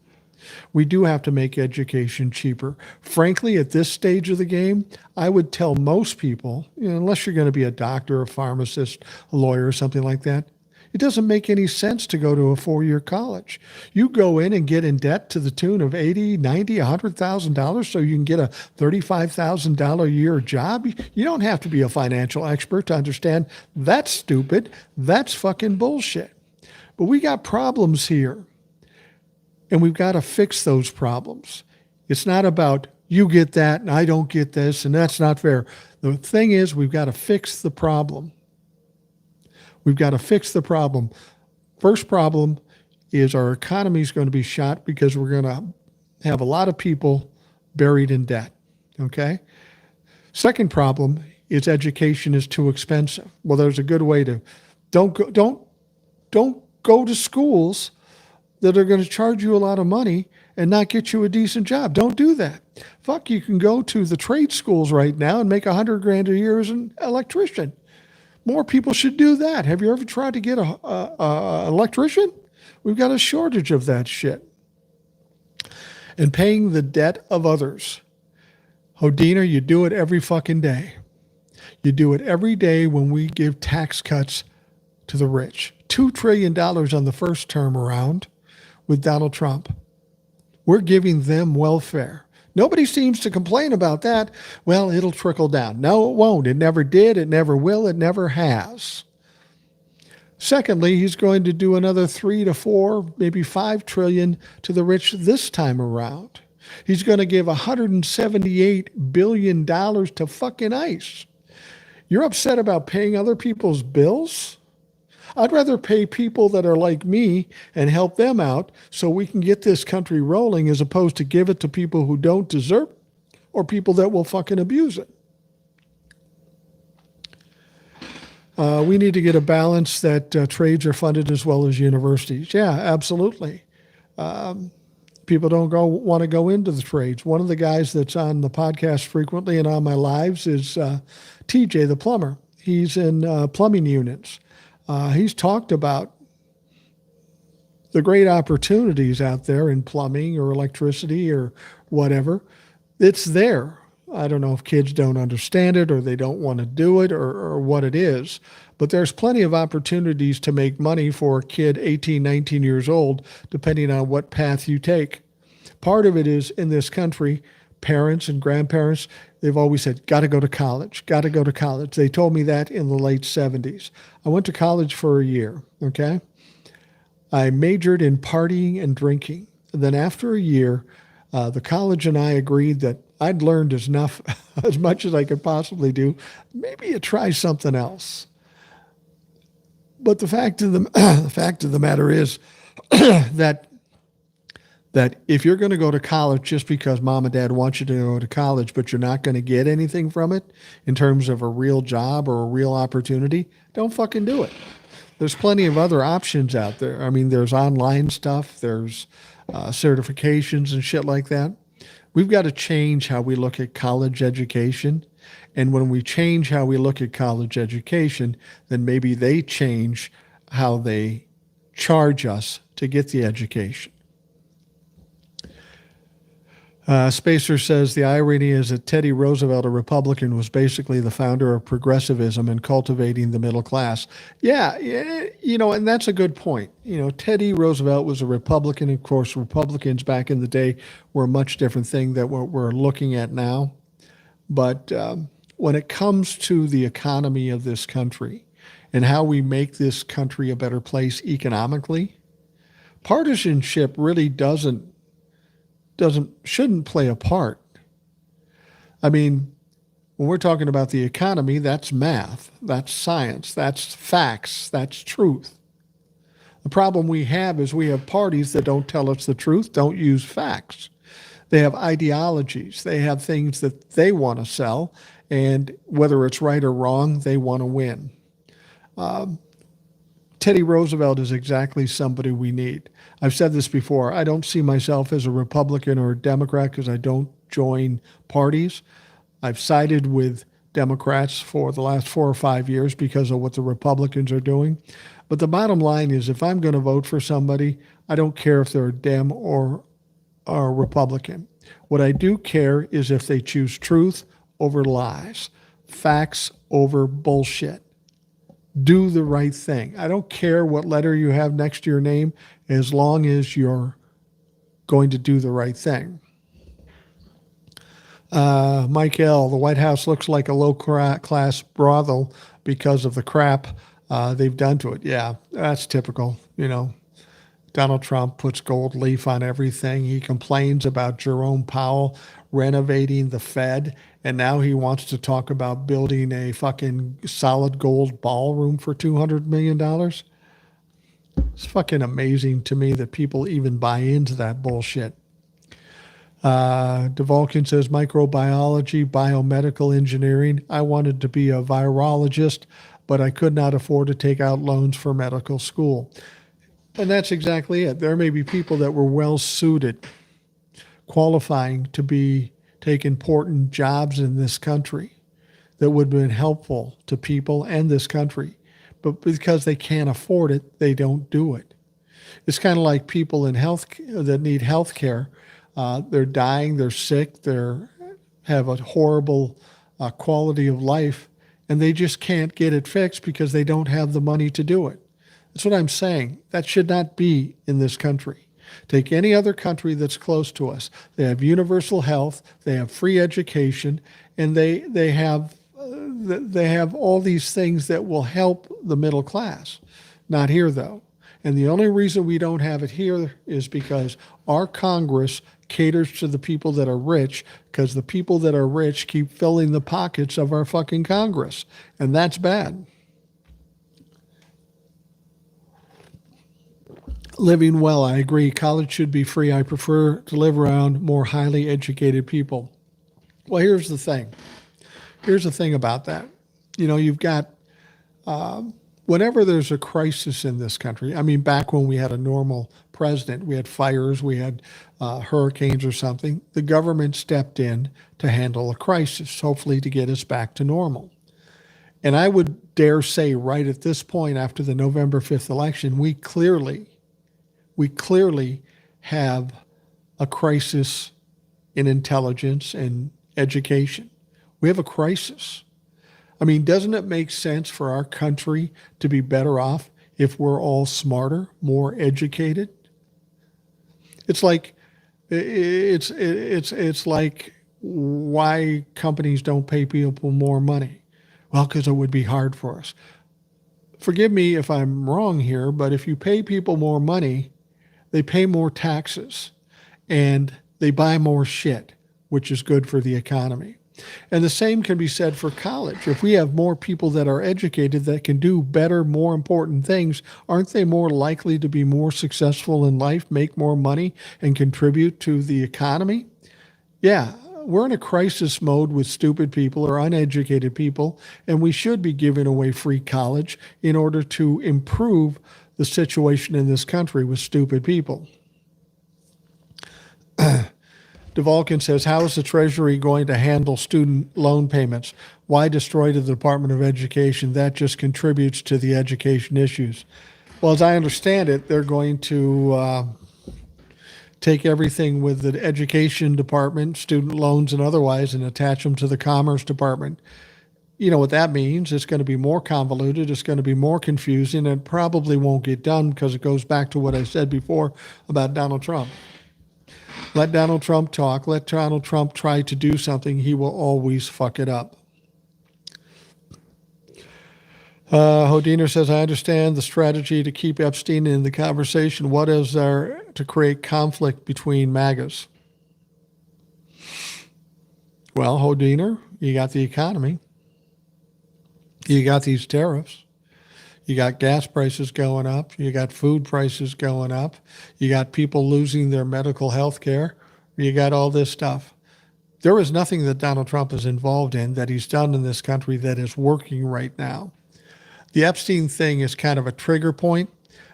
We do have to make education cheaper. Frankly, at this stage of the game, I would tell most people, unless you're going to be a doctor, a pharmacist, a lawyer, or something like that, it doesn't make any sense to go to a 4-year college. You go in and get in debt to the tune of $80,000, $90,000, $100,000 so you can get a $35,000 a year job. You don't have to be a financial expert to understand that's stupid. That's fucking bullshit. But we got problems here, and we've got to fix those problems. It's not about you get that and I don't get this, and that's not fair. The thing is, we've got to fix the problem. We've got to fix the problem. First problem is our economy is going to be shot because we're going to have a lot of people buried in debt. Okay? Second problem is education is too expensive. Well, there's a good way to don't go to schools that are going to charge you a lot of money and not get you a decent job. Don't do that. Fuck, you can go to the trade schools right now and make $100,000 a year as an electrician. More people should do that. Have you ever tried to get an electrician? We've got a shortage of that shit. And paying the debt of others. Hodiner, you do it every fucking day. You do it every day when we give tax cuts to the rich. $2 trillion on the first term around with Donald Trump. We're giving them welfare. Nobody seems to complain about that. Well, it'll trickle down. No, it won't. It never did. It never will. It never has. Secondly, he's going to do another 3 to 4, maybe 5 trillion to the rich this time around. He's going to give $178 billion to fucking ICE. You're upset about paying other people's bills? I'd rather pay people that are like me and help them out so we can get this country rolling as opposed to give it to people who don't deserve it or people that will fucking abuse it. We need to get a balance that trades are funded as well as universities. Yeah, absolutely. People don't want to go into the trades. One of the guys that's on the podcast frequently and on my lives is TJ the plumber. He's in plumbing units. He's talked about the great opportunities out there in plumbing or electricity or whatever, it's there. I don't know if kids don't understand it or they don't want to do it or what it is, but there's plenty of opportunities to make money for a kid 18, 19 years old, depending on what path you take. Part of it is in this country, parents and grandparents, they've always said, got to go to college, got to go to college. They told me that in the late 70s. I went to college for a year, okay? I majored in partying and drinking. And then after a year, the college and I agreed that I'd learned enough, as much as I could possibly do. Maybe you try something else. But the fact of the matter is that if you're going to go to college just because mom and dad want you to go to college, but you're not going to get anything from it in terms of a real job or a real opportunity, don't fucking do it. There's plenty of other options out there. I mean, there's online stuff, there's certifications and shit like that. We've got to change how we look at college education. And when we change how we look at college education, then maybe they change how they charge us to get the education. Spacer says the irony is that Teddy Roosevelt, a Republican, was basically the founder of progressivism and cultivating the middle class. Yeah, and that's a good point. Teddy Roosevelt was a Republican. Of course, Republicans back in the day were a much different thing than what we're looking at now. But when it comes to the economy of this country and how we make this country a better place economically, partisanship really shouldn't play a part. I mean, when we're talking about the economy, that's math, that's science, that's facts, that's truth. The problem we have is we have parties that don't tell us the truth, don't use facts. They have ideologies, they have things that they want to sell, and whether it's right or wrong, they want to win. Teddy Roosevelt is exactly somebody we need. I've said this before. I don't see myself as a Republican or a Democrat because I don't join parties. I've sided with Democrats for the last 4 or 5 years because of what the Republicans are doing. But the bottom line is if I'm going to vote for somebody, I don't care if they're a Dem or a Republican. What I do care is if they choose truth over lies, facts over bullshit. Do the right thing. I don't care what letter you have next to your name as long as you're going to do the right thing. Mike L., the White House looks like a low-class brothel because of the crap they've done to it. Yeah, that's typical. Donald Trump puts gold leaf on everything. He complains about Jerome Powell renovating the Fed, and now he wants to talk about building a fucking solid gold ballroom for $200 million. It's fucking amazing to me that people even buy into that bullshit. DeVulcan says microbiology, biomedical engineering. I wanted to be a virologist, but I could not afford to take out loans for medical school. And that's exactly it. There may be people that were well suited, qualifying to take important jobs in this country that would have been helpful to people and this country. But because they can't afford it, they don't do it. It's kind of like people in health that need health care. They're dying, they're sick, they have a horrible quality of life, and they just can't get it fixed because they don't have the money to do it. That's what I'm saying. That should not be in this country. Take any other country that's close to us. They have universal health, they have free education, and they have all these things that will help the middle class. Not here, though. And the only reason we don't have it here is because our Congress caters to the people that are rich, because the people that are rich keep filling the pockets of our fucking Congress. And that's bad. Living well, I agree. College should be free. I prefer to live around more highly educated people. Well, here's the thing. Here's the thing about that. You've got, whenever there's a crisis in this country, I mean, back when we had a normal president, we had fires, we had hurricanes or something, the government stepped in to handle a crisis, hopefully to get us back to normal. And I would dare say right at this point, after the November 5th election, we clearly we clearly have a crisis in intelligence and education. We have a crisis. I mean, doesn't it make sense for our country to be better off if we're all smarter, more educated? It's like it's like why companies don't pay people more money. Well, because it would be hard for us. Forgive me if I'm wrong here, but if you pay people more money, they pay more taxes and they buy more shit, which is good for the economy. And the same can be said for college. If we have more people that are educated that can do better, more important things, aren't they more likely to be more successful in life, make more money, and contribute to the economy? Yeah, we're in a crisis mode with stupid people or uneducated people, and we should be giving away free college in order to improve the situation in this country with stupid people. DeValkin says, how is the Treasury going to handle student loan payments? Why destroy the Department of Education? That just contributes to the education issues. Well, as I understand it, they're going to take everything with the Education Department, student loans and otherwise, and attach them to the Commerce Department. You know what that means. It's going to be more convoluted. It's going to be more confusing, and probably won't get done because it goes back to what I said before about Donald Trump. Let Donald Trump talk. Let Donald Trump try to do something. He will always fuck it up. Hodiner says, I understand the strategy to keep Epstein in the conversation. What is there to create conflict between MAGAs? Well, Hodiner, you got the economy. You got these tariffs. You got gas prices going up. You got food prices going up. You got people losing their medical health care. You got all this stuff. There is nothing that Donald Trump is involved in that he's done in this country that is working right now. The Epstein thing is kind of a trigger point,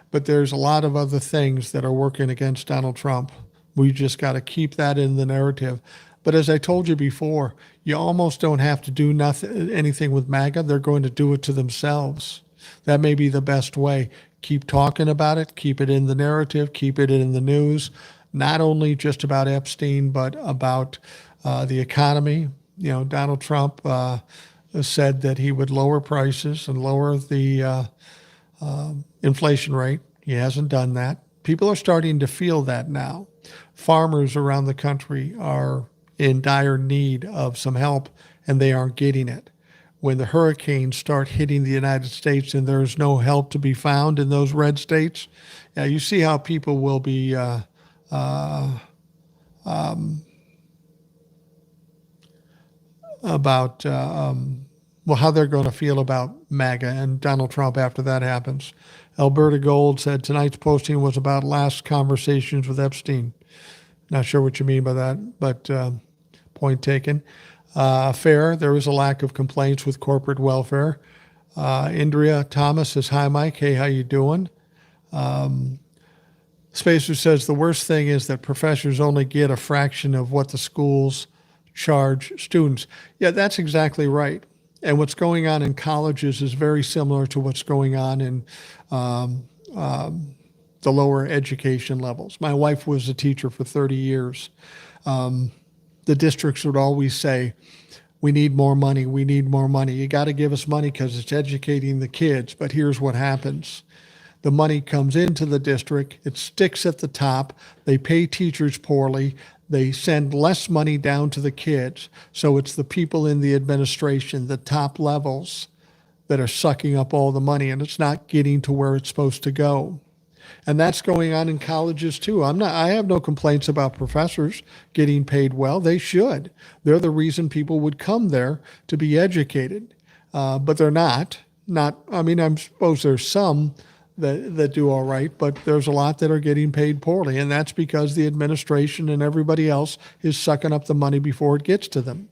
but there's a lot of other things that are working against Donald Trump. We just got to keep that in the narrative. But as I told you before, you almost don't have to do anything with MAGA. They're going to do it to themselves. That may be the best way. Keep talking about it, keep it in the narrative, keep it in the news, not only just about Epstein, but about the economy. You know, Donald Trump said that he would lower prices and lower the inflation rate. He hasn't done that. People are starting to feel that now. Farmers around the country are in dire need of some help, and they aren't getting it. When the hurricanes start hitting the United States and there's no help to be found in those red states, you see how people will be how they're going to feel about MAGA and Donald Trump after that happens. Alberta Gold said tonight's posting was about last conversations with Epstein. Not sure what you mean by that, but point taken. Fair, there is a lack of complaints with corporate welfare. Indria Thomas says, hi, Mike. Hey, how you doing? Spacer says, the worst thing is that professors only get a fraction of what the schools charge students. Yeah, that's exactly right. And what's going on in colleges is very similar to what's going on in the lower education levels. My wife was a teacher for 30 years. The districts would always say, we need more money, we need more money. You got to give us money because it's educating the kids. But here's what happens. The money comes into the district, it sticks at the top, they pay teachers poorly, they send less money down to the kids. So it's the people in the administration, the top levels, that are sucking up all the money, and it's not getting to where it's supposed to go. And that's going on in colleges too. I have no complaints about professors getting paid well. They should. They're the reason people would come there to be educated. But they're not. I suppose there's some that do all right, but there's a lot that are getting paid poorly. And that's because the administration and everybody else is sucking up the money before it gets to them.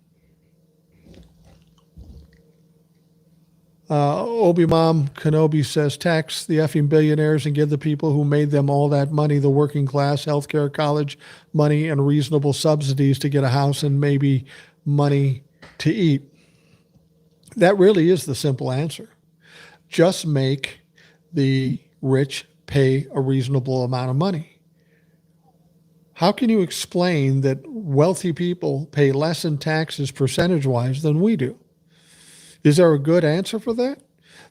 Obi-Mom Kenobi says, tax the effing billionaires and give the people who made them all that money, the working class, healthcare, college money, and reasonable subsidies to get a house and maybe money to eat. That really is the simple answer. Just make the rich pay a reasonable amount of money. How can you explain that wealthy people pay less in taxes percentage-wise than we do? Is there a good answer for that?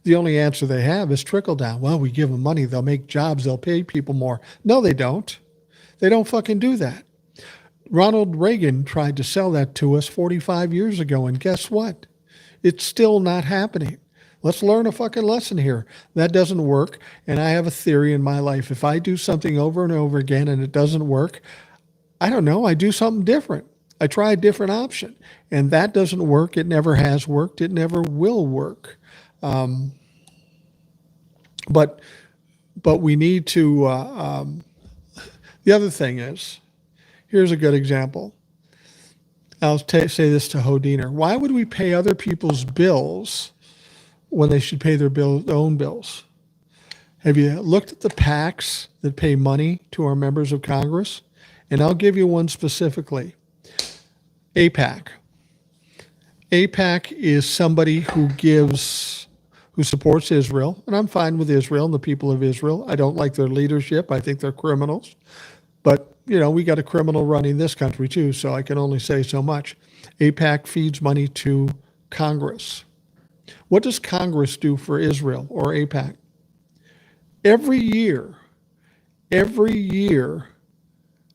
The only answer they have is trickle down. Well, we give them money, they'll make jobs, they'll pay people more. No, they don't. They don't fucking do that. Ronald Reagan tried to sell that to us 45 years ago, and guess what? It's still not happening. Let's learn a fucking lesson here. That doesn't work, and I have a theory in my life. If I do something over and over again and it doesn't work, I don't know, I do something different. I try a different option, and that doesn't work. It never has worked. It never will work. But we need to, the other thing is, here's a good example. I'll say this to Hodiner. Why would we pay other people's bills when they should pay their own bills? Have you looked at the PACs that pay money to our members of Congress? And I'll give you one specifically. AIPAC. AIPAC is somebody who supports Israel, and I'm fine with Israel and the people of Israel. I don't like their leadership. I think they're criminals. But, we got a criminal running this country too, so I can only say so much. AIPAC feeds money to Congress. What does Congress do for Israel or AIPAC? Every year, the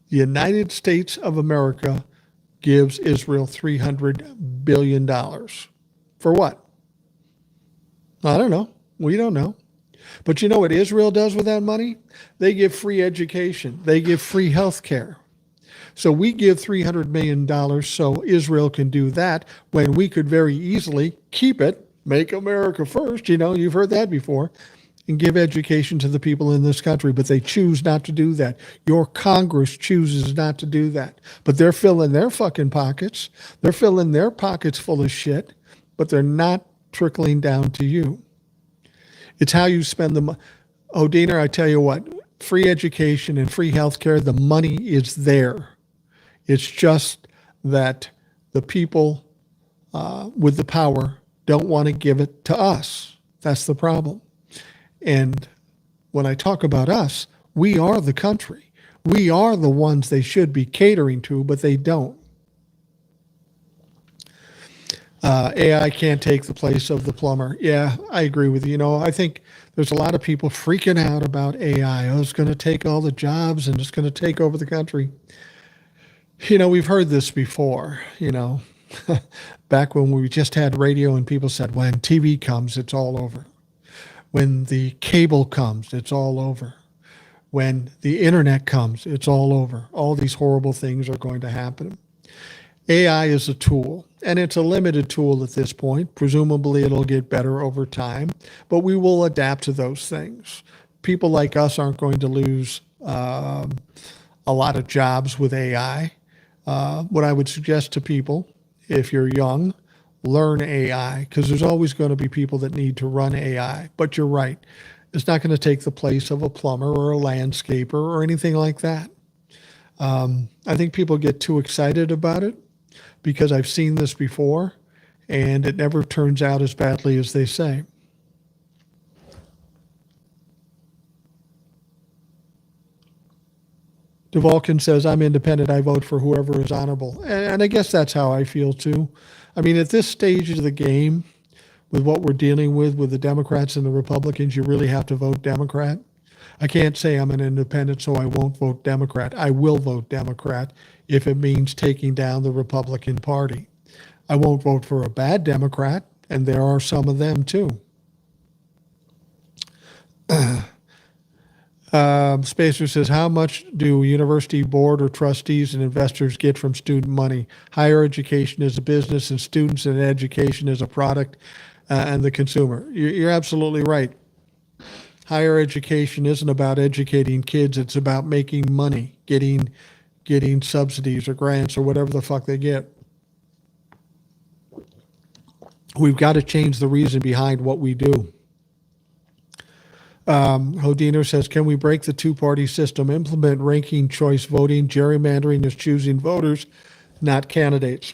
United States of America gives Israel $300 billion. For what? I don't know. We don't know. But you know what Israel does with that money? They give free education. They give free health care. So we give $300 million so Israel can do that when we could very easily keep it, make America first, you've heard that before, and give education to the people in this country, but they choose not to do that. Your Congress chooses not to do that. But they're filling their fucking pockets. They're filling their pockets full of shit, but they're not trickling down to you. It's how you spend the money. Hodiner, I tell you what, free education and free health care, the money is there. It's just that the people with the power don't want to give it to us. That's the problem. And when I talk about us, we are the country. We are the ones they should be catering to, but they don't. AI can't take the place of the plumber. Yeah, I agree with you. I think there's a lot of people freaking out about AI. Oh, it's going to take all the jobs and it's going to take over the country. We've heard this before, back when we just had radio and people said, when TV comes, it's all over. When the cable comes, it's all over. When the internet comes, it's all over. All these horrible things are going to happen. AI is a tool, and it's a limited tool at this point. Presumably, it'll get better over time, but we will adapt to those things. People like us aren't going to lose a lot of jobs with AI. What I would suggest to people, if you're young, learn AI, because there's always going to be people that need to run AI. But you're right. It's not going to take the place of a plumber or a landscaper or anything like that. I think people get too excited about it because I've seen this before, and it never turns out as badly as they say. DeValkin says, I'm independent. I vote for whoever is honorable. And I guess that's how I feel too. I mean, at this stage of the game, with what we're dealing with the Democrats and the Republicans, you really have to vote Democrat. I can't say I'm an independent, so I won't vote Democrat. I will vote Democrat if it means taking down the Republican Party. I won't vote for a bad Democrat, and there are some of them too. Spacer says, how much do university board or trustees and investors get from student money? Higher education is a business, and students and education is a product and the consumer. You're absolutely right. Higher education isn't about educating kids. It's about making money, getting subsidies or grants or whatever the fuck they get. We've got to change the reason behind what we do. Hodiner says, can we break the two-party system, implement ranking choice voting? Gerrymandering is choosing voters, not candidates.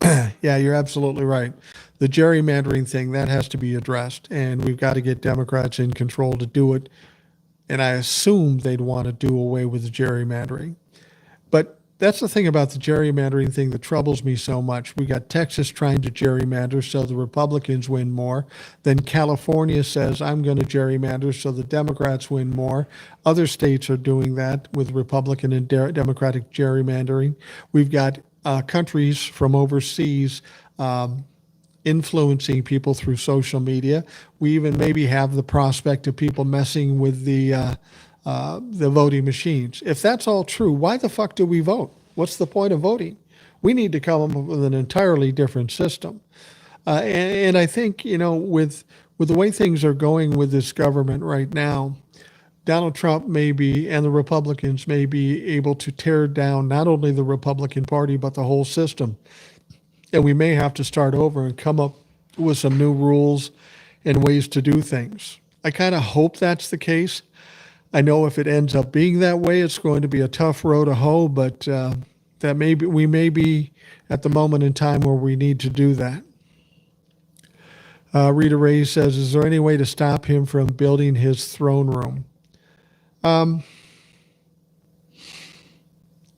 Yeah, you're absolutely right. The gerrymandering thing, that has to be addressed, and we've got to get Democrats in control to do it and I assumed they'd want to do away with the gerrymandering. But that's the thing about the gerrymandering thing that troubles me so much. We got Texas trying to gerrymander so the Republicans win more. Then California says, I'm going to gerrymander so the Democrats win more. Other states are doing that with Republican and Democratic gerrymandering. We've got countries from overseas influencing people through social media. We even maybe have the prospect of people messing with the voting machines. If that's all true, why the fuck do we vote? What's the point of voting? We need to come up with an entirely different system. And I think, with the way things are going with this government right now, Donald Trump and the Republicans may be able to tear down not only the Republican Party, but the whole system. And we may have to start over and come up with some new rules and ways to do things. I kind of hope that's the case. I know if it ends up being that way, it's going to be a tough road to hoe, but we may be at the moment in time where we need to do that. Rita Ray says, is there any way to stop him from building his throne room?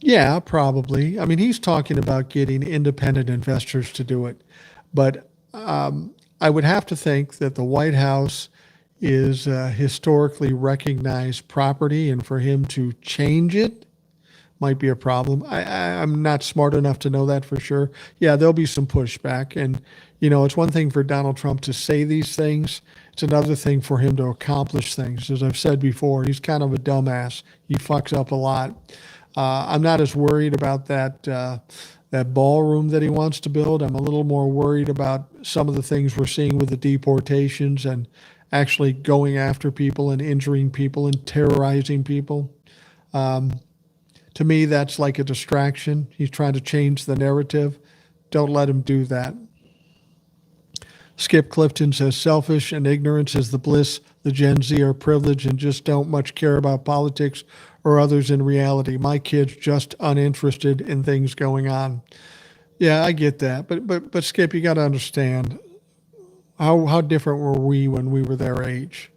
Yeah, probably. I mean, he's talking about getting independent investors to do it. But I would have to think that the White House is historically recognized property, and for him to change it might be a problem. I'm not smart enough to know that for sure. Yeah, there'll be some pushback. And, it's one thing for Donald Trump to say these things. It's another thing for him to accomplish things. As I've said before, he's kind of a dumbass. He fucks up a lot. I'm not as worried about that ballroom that he wants to build. I'm a little more worried about some of the things we're seeing with the deportations and actually going after people and injuring people and terrorizing people. To me, that's like a distraction. He's trying to change the narrative. Don't let him do that. Skip Clifton says, selfish and ignorance is the bliss. The Gen Z are privileged and just don't much care about politics or others in reality. My kid's just uninterested in things going on. Yeah, I get that. But Skip, you got to understand, how different were we when we were their age?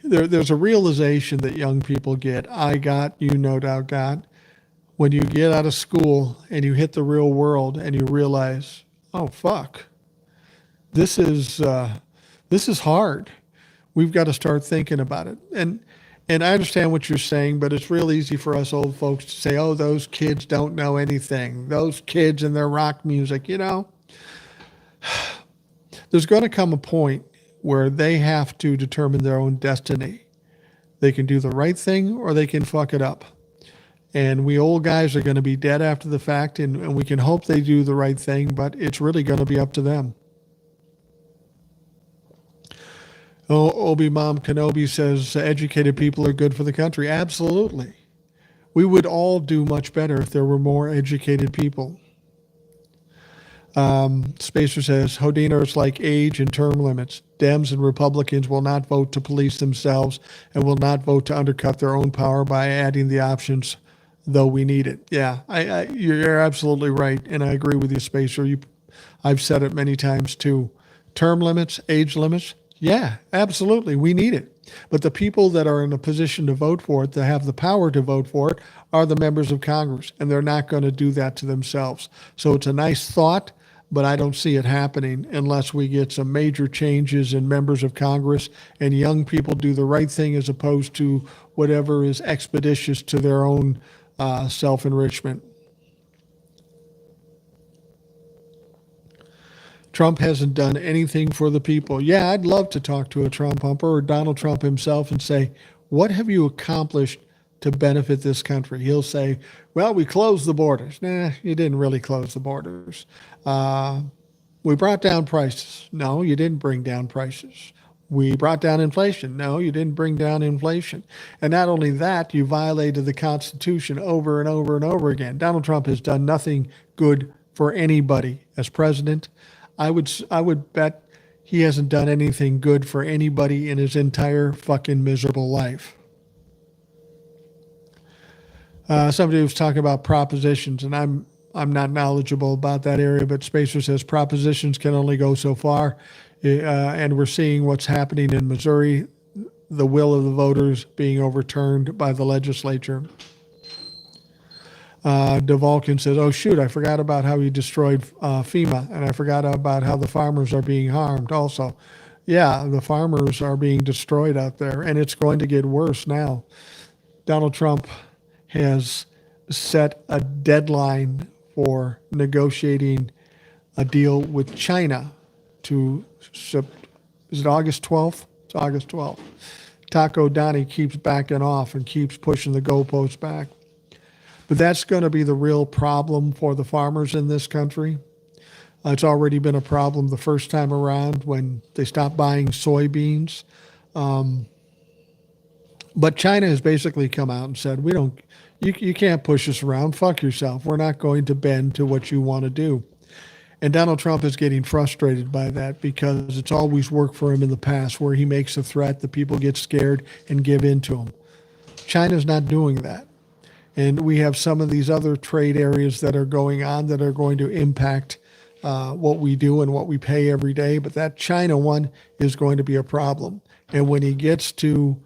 There's a realization that young people get. I got, you no doubt got. When you get out of school and you hit the real world and you realize, oh fuck, this is hard. We've got to start thinking about it. And I understand what you're saying, but it's real easy for us old folks to say, oh, those kids don't know anything. Those kids and their rock music, There's going to come a point where they have to determine their own destiny. They can do the right thing or they can fuck it up. And we old guys are going to be dead after the fact, and we can hope they do the right thing, but it's really going to be up to them. Obi-Mom Kenobi says educated people are good for the country. Absolutely. We would all do much better if there were more educated people. Spacer says, Hodina is like age and term limits. Dems and Republicans will not vote to police themselves and will not vote to undercut their own power by adding the options, though we need it. Yeah, you're absolutely right, and I agree with you, Spacer. I've said it many times too. Term limits, age limits, yeah, absolutely, we need it. But the people that are in a position to vote for it, that have the power to vote for it, are the members of Congress, and they're not going to do that to themselves. So it's a nice thought, but I don't see it happening unless we get some major changes in members of Congress and young people do the right thing as opposed to whatever is expeditious to their own self-enrichment. Trump hasn't done anything for the people. Yeah, I'd love to talk to a Trump humper or Donald Trump himself and say, what have you accomplished to benefit this country? He'll say, well, we closed the borders. Nah, you didn't really close the borders. We brought down prices. No, you didn't bring down prices. We brought down inflation. No, you didn't bring down inflation. And not only that, you violated the Constitution over and over and over again. Donald Trump has done nothing good for anybody as president. I would bet he hasn't done anything good for anybody in his entire fucking miserable life. Somebody was talking about propositions, and I'm not knowledgeable about that area, but Spacer says propositions can only go so far. And we're seeing what's happening in Missouri. the will of the voters being overturned by the legislature. DeValkin says, oh, shoot, I forgot about how he destroyed FEMA, and I forgot about how the farmers are being harmed also. Yeah, the farmers are being destroyed out there, and it's going to get worse now. Donald Trump has set a deadline for negotiating a deal with China to, is it August 12th? It's August 12th. Taco Donnie keeps backing off and keeps pushing the goalposts back. But that's going to be the real problem for the farmers in this country. It's already been a problem the first time around when they stopped buying soybeans. But China has basically come out and said, you can't push us around. Fuck yourself. We're not going to bend to what you want to do. And Donald Trump is getting frustrated by that because it's always worked for him in the past where he makes a threat, the people get scared and give in to him. China's not doing that. And we have some of these other trade areas that are going on that are going to impact what we do and what we pay every day. But that China one is going to be a problem. And when he gets to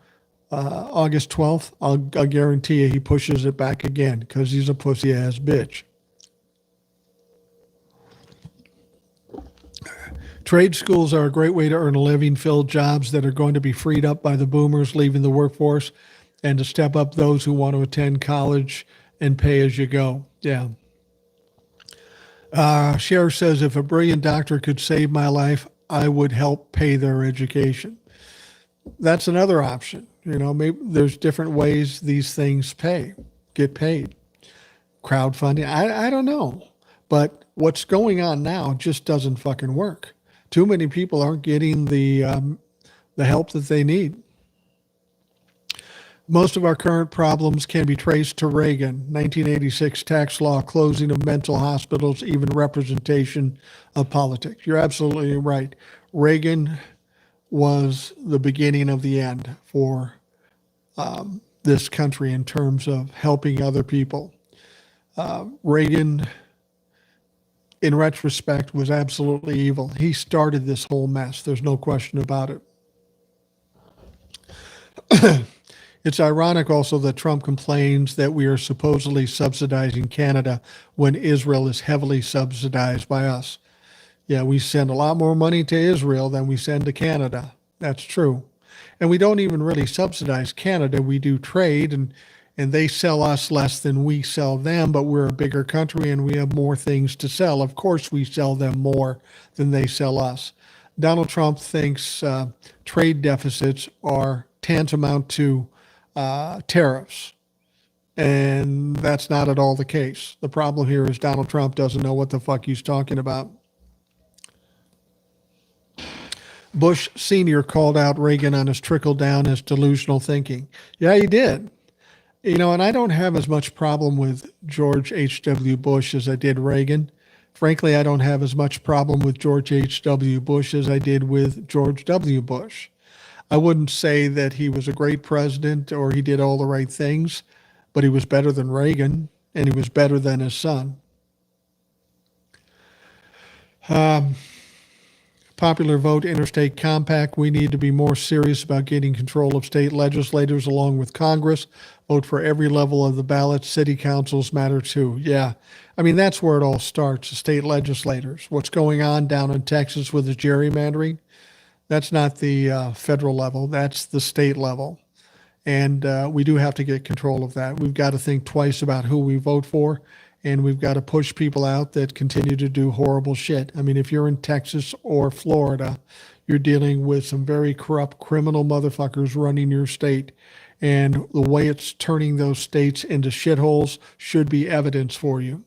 August 12th, I'll guarantee you he pushes it back again because he's a pussy-ass bitch. Trade schools are a great way to earn a living, fill jobs that are going to be freed up by the boomers leaving the workforce, and to step up those who want to attend college and pay as you go. Yeah. Cher says, if a brilliant doctor could save my life, I would help pay their education. That's another option. You know, maybe there's different ways these things get paid. Crowdfunding, I don't know. But what's going on now just doesn't fucking work. Too many people aren't getting the help that they need. Most of our current problems can be traced to Reagan, 1986 tax law, closing of mental hospitals, even representation of politics. You're absolutely right. Reagan was the beginning of the end for this country in terms of helping other people. Reagan, in retrospect, was absolutely evil. He started this whole mess. There's no question about it. It's ironic also that Trump complains that we are supposedly subsidizing Canada when Israel is heavily subsidized by us. Yeah, we send a lot more money to Israel than we send to Canada. That's true. And we don't even really subsidize Canada. We do trade, and they sell us less than we sell them, but we're a bigger country and we have more things to sell. Of course, we sell them more than they sell us. Donald Trump thinks trade deficits are tantamount to tariffs. And that's not at all the case. The problem here is Donald Trump doesn't know what the fuck he's talking about. Bush Sr. called out Reagan on his trickle down as delusional thinking. Yeah, he did. You know, and I don't have as much problem with George H.W. Bush as I did Reagan. Frankly, I don't have as much problem with George H.W. Bush as I did with George W. Bush. I wouldn't say that he was a great president or he did all the right things, but he was better than Reagan, and he was better than his son. Popular vote, interstate compact. We need to be more serious about getting control of state legislators along with Congress. Vote for every level of the ballot. City councils matter too. Yeah. I mean, that's where it all starts, the state legislators. What's going on down in Texas with the gerrymandering? That's not the federal level. That's the state level. And we do have to get control of that. We've got to think twice about who we vote for, and we've got to push people out that continue to do horrible shit. I mean, if you're in Texas or Florida, you're dealing with some very corrupt criminal motherfuckers running your state. And the way it's turning those states into shitholes should be evidence for you.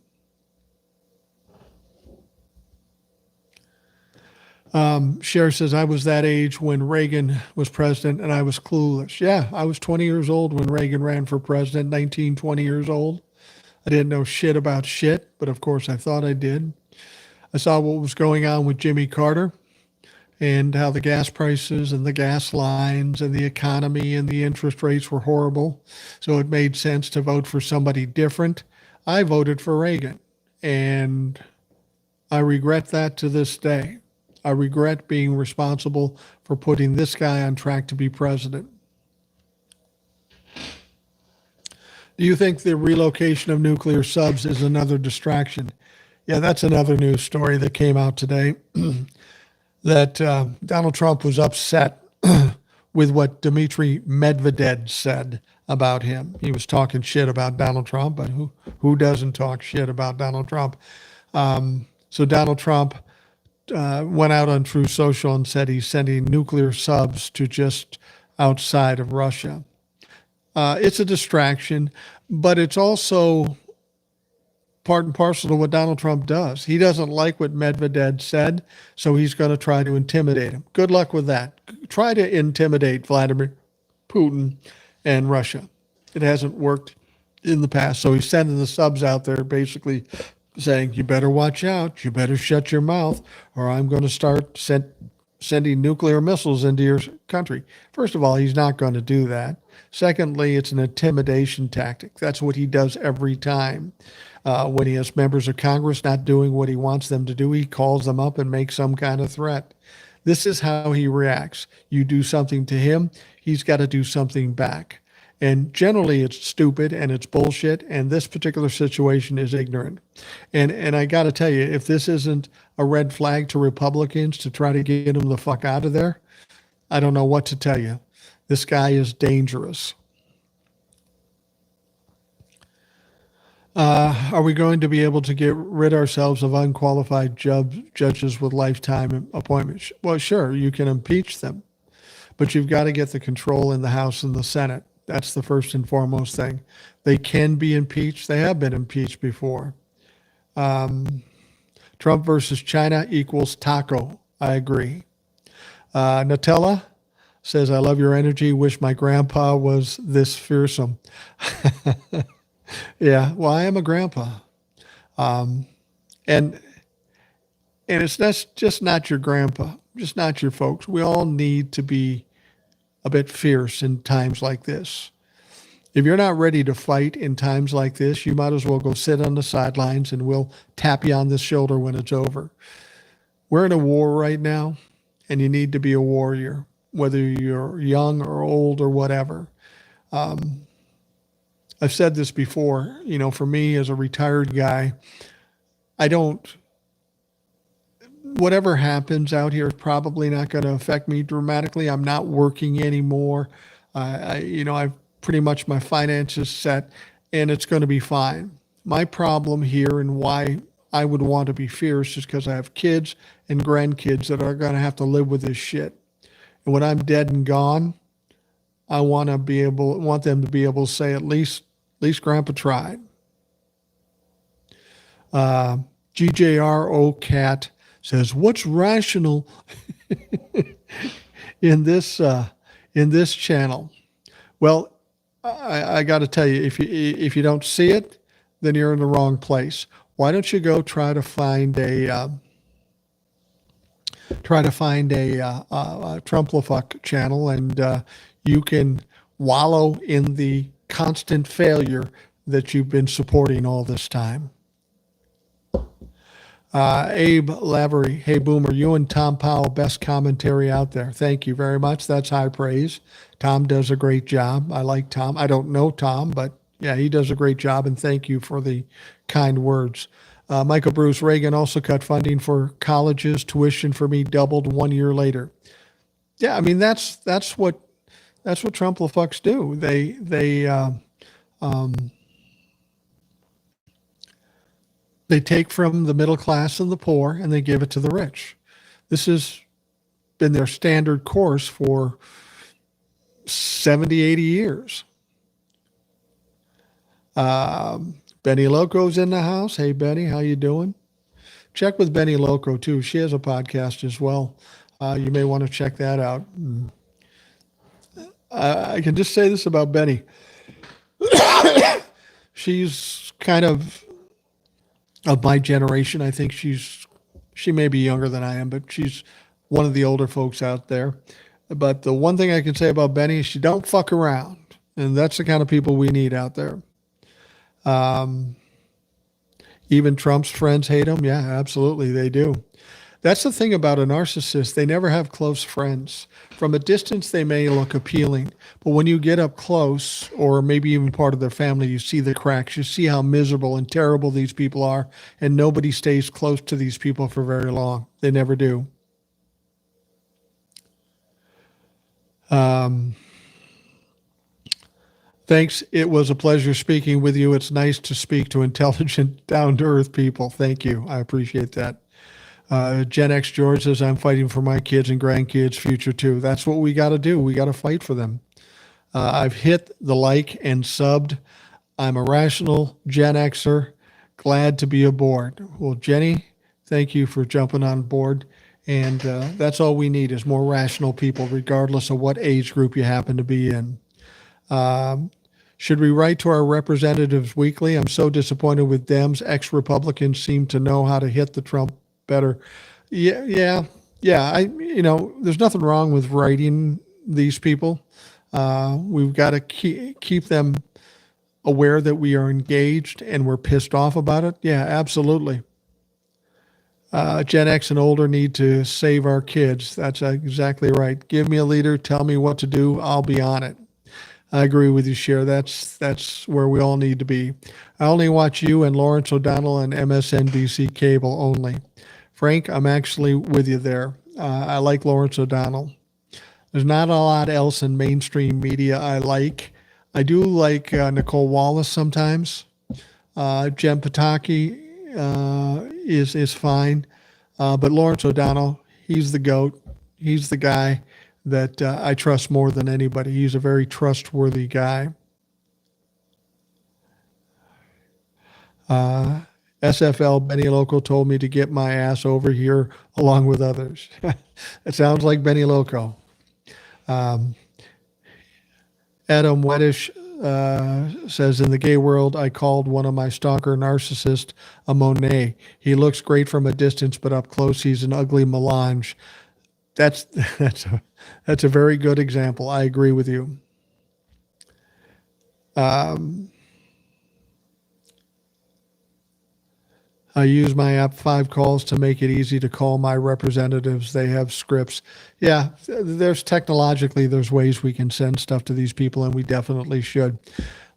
Cher says, I was that age when Reagan was president and I was clueless. Yeah, I was 20 years old when Reagan ran for president, 19, 20 years old. I didn't know shit about shit, but of course I thought I did. I saw what was going on with Jimmy Carter and how the gas prices and the gas lines and the economy and the interest rates were horrible. So it made sense to vote for somebody different. I voted for Reagan, and I regret that to this day. I regret being responsible for putting this guy on track to be president. Do you think the relocation of nuclear subs is another distraction? Yeah, that's another news story that came out today that Donald Trump was upset with what Dmitry Medvedev said about him. He was talking shit about Donald Trump, but who doesn't talk shit about Donald Trump? So Donald Trump went out on Truth Social and said he's sending nuclear subs to just outside of Russia. It's a distraction, but it's also part and parcel to what Donald Trump does. He doesn't like what Medvedev said, so he's going to try to intimidate him. Good luck with that. Try to intimidate Vladimir Putin and Russia. It hasn't worked in the past, so he's sending the subs out there basically saying, you better watch out, you better shut your mouth, or I'm going to start sending nuclear missiles into your country. First of all, he's not going to do that. Secondly, it's an intimidation tactic. That's what he does every time. When he has members of Congress not doing what he wants them to do, he calls them up and makes some kind of threat. This is how he reacts. You do something to him, he's got to do something back. And generally it's stupid and it's bullshit, and this particular situation is ignorant. And I got to tell you, if this isn't a red flag to Republicans to try to get him the fuck out of there, I don't know what to tell you. This guy is dangerous. Are we going to be able to get rid ourselves of unqualified judges with lifetime appointments? Well, sure, you can impeach them, but you've got to get the control in the House and the Senate. That's the first and foremost thing. They can be impeached. They have been impeached before. Trump versus China equals taco. I agree. Nutella says, I love your energy. Wish my grandpa was this fearsome. Yeah, well, I am a grandpa. And that's just not your grandpa, just not your folks. We all need to be a bit fierce in times like this. If you're not ready to fight in times like this, you might as well go sit on the sidelines and we'll tap you on the shoulder when it's over. We're in a war right now, and you need to be a warrior, whether you're young or old or whatever. I've said this before, for me as a retired guy, whatever happens out here is probably not going to affect me dramatically. I'm not working anymore. I've pretty much my finances set, and it's going to be fine. My problem here and why I would want to be fierce is because I have kids and grandkids that are going to have to live with this shit. And when I'm dead and gone, I want them to be able to say at least Grandpa tried. GJRO Cat says, "What's rational in this channel?" Well, I got to tell you, if you don't see it, then you're in the wrong place. Why don't you go try to find a Trumplefuck channel, and you can wallow in the constant failure that you've been supporting all this time. Abe Lavery, hey Boomer, you and Tom Powell, best commentary out there. Thank you very much. That's high praise. Tom does a great job. I like Tom. I don't know Tom, but yeah, he does a great job, and thank you for the kind words. Michael Bruce, Reagan also cut funding for colleges. Tuition for me doubled 1 year later. Yeah, I mean that's what Trumplefucks do. They take from the middle class and the poor and they give it to the rich. This has been their standard course for 70, 80 years. Benny Loco's in the house. Hey, Benny, how you doing? Check with Benny Loco, too. She has a podcast as well. You may want to check that out. I can just say this about Benny. She's kind of my generation. I think she may be younger than I am, but she's one of the older folks out there. But the one thing I can say about Benny is she don't fuck around. And that's the kind of people we need out there. Even Trump's friends hate him. Yeah, absolutely. They do. That's the thing about a narcissist. They never have close friends. From a distance, they may look appealing, but when you get up close, or maybe even part of their family, you see the cracks. You see how miserable and terrible these people are, and nobody stays close to these people for very long. They never do. Thanks. It was a pleasure speaking with you. It's nice to speak to intelligent, down-to-earth people. Thank you. I appreciate that. Gen X George says, I'm fighting for my kids and grandkids' future too. That's what we got to do. We got to fight for them. I've hit the like and subbed. I'm a rational Gen Xer. Glad to be aboard. Well, Jenny, thank you for jumping on board. And that's all we need is more rational people, regardless of what age group you happen to be in. Should we write to our representatives weekly? I'm so disappointed with Dems. Ex-Republicans seem to know how to hit the Trump better. Yeah. There's nothing wrong with writing these people. We've got to keep them aware that we are engaged and we're pissed off about it. Yeah, absolutely. Gen X and older need to save our kids. That's exactly right. Give me a leader. Tell me what to do. I'll be on it. I agree with you, Cher. That's where we all need to be. I only watch you and Lawrence O'Donnell and MSNBC cable only. Frank, I'm actually with you there. I like Lawrence O'Donnell. There's not a lot else in mainstream media I like. I do like Nicole Wallace sometimes. Jen Psaki is fine. But Lawrence O'Donnell, he's the GOAT. He's the guy that I trust more than anybody. He's a very trustworthy guy. SFL Benny Loco told me to get my ass over here along with others. It sounds like Benny Loco. Adam Weddish says, in the gay world, I called one of my stalker narcissist a Monet. He looks great from a distance, but up close, he's an ugly melange. That's a very good example. I agree with you. I use my app 5 calls to make it easy to call my representatives. They have scripts. Yeah, there's ways we can send stuff to these people, and we definitely should.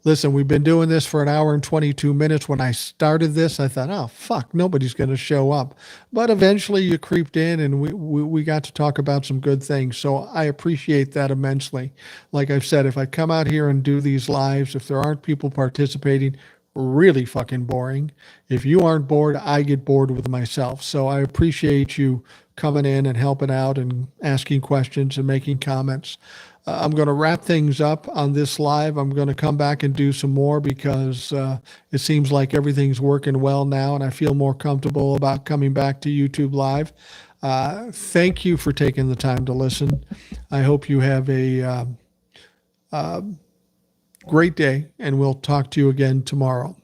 Listen, we've been doing this for an hour and 22 minutes. When I started this, I thought, oh, fuck, nobody's going to show up. But eventually you creeped in, and we got to talk about some good things. So I appreciate that immensely. Like I've said, if I come out here and do these lives, if there aren't people participating, really fucking boring. If you aren't bored, I get bored with myself. So I appreciate you coming in and helping out and asking questions and making comments. I'm going to wrap things up on this live. I'm going to come back and do some more because it seems like everything's working well now, and I feel more comfortable about coming back to YouTube Live. Thank you for taking the time to listen. I hope you have a great day, and we'll talk to you again tomorrow.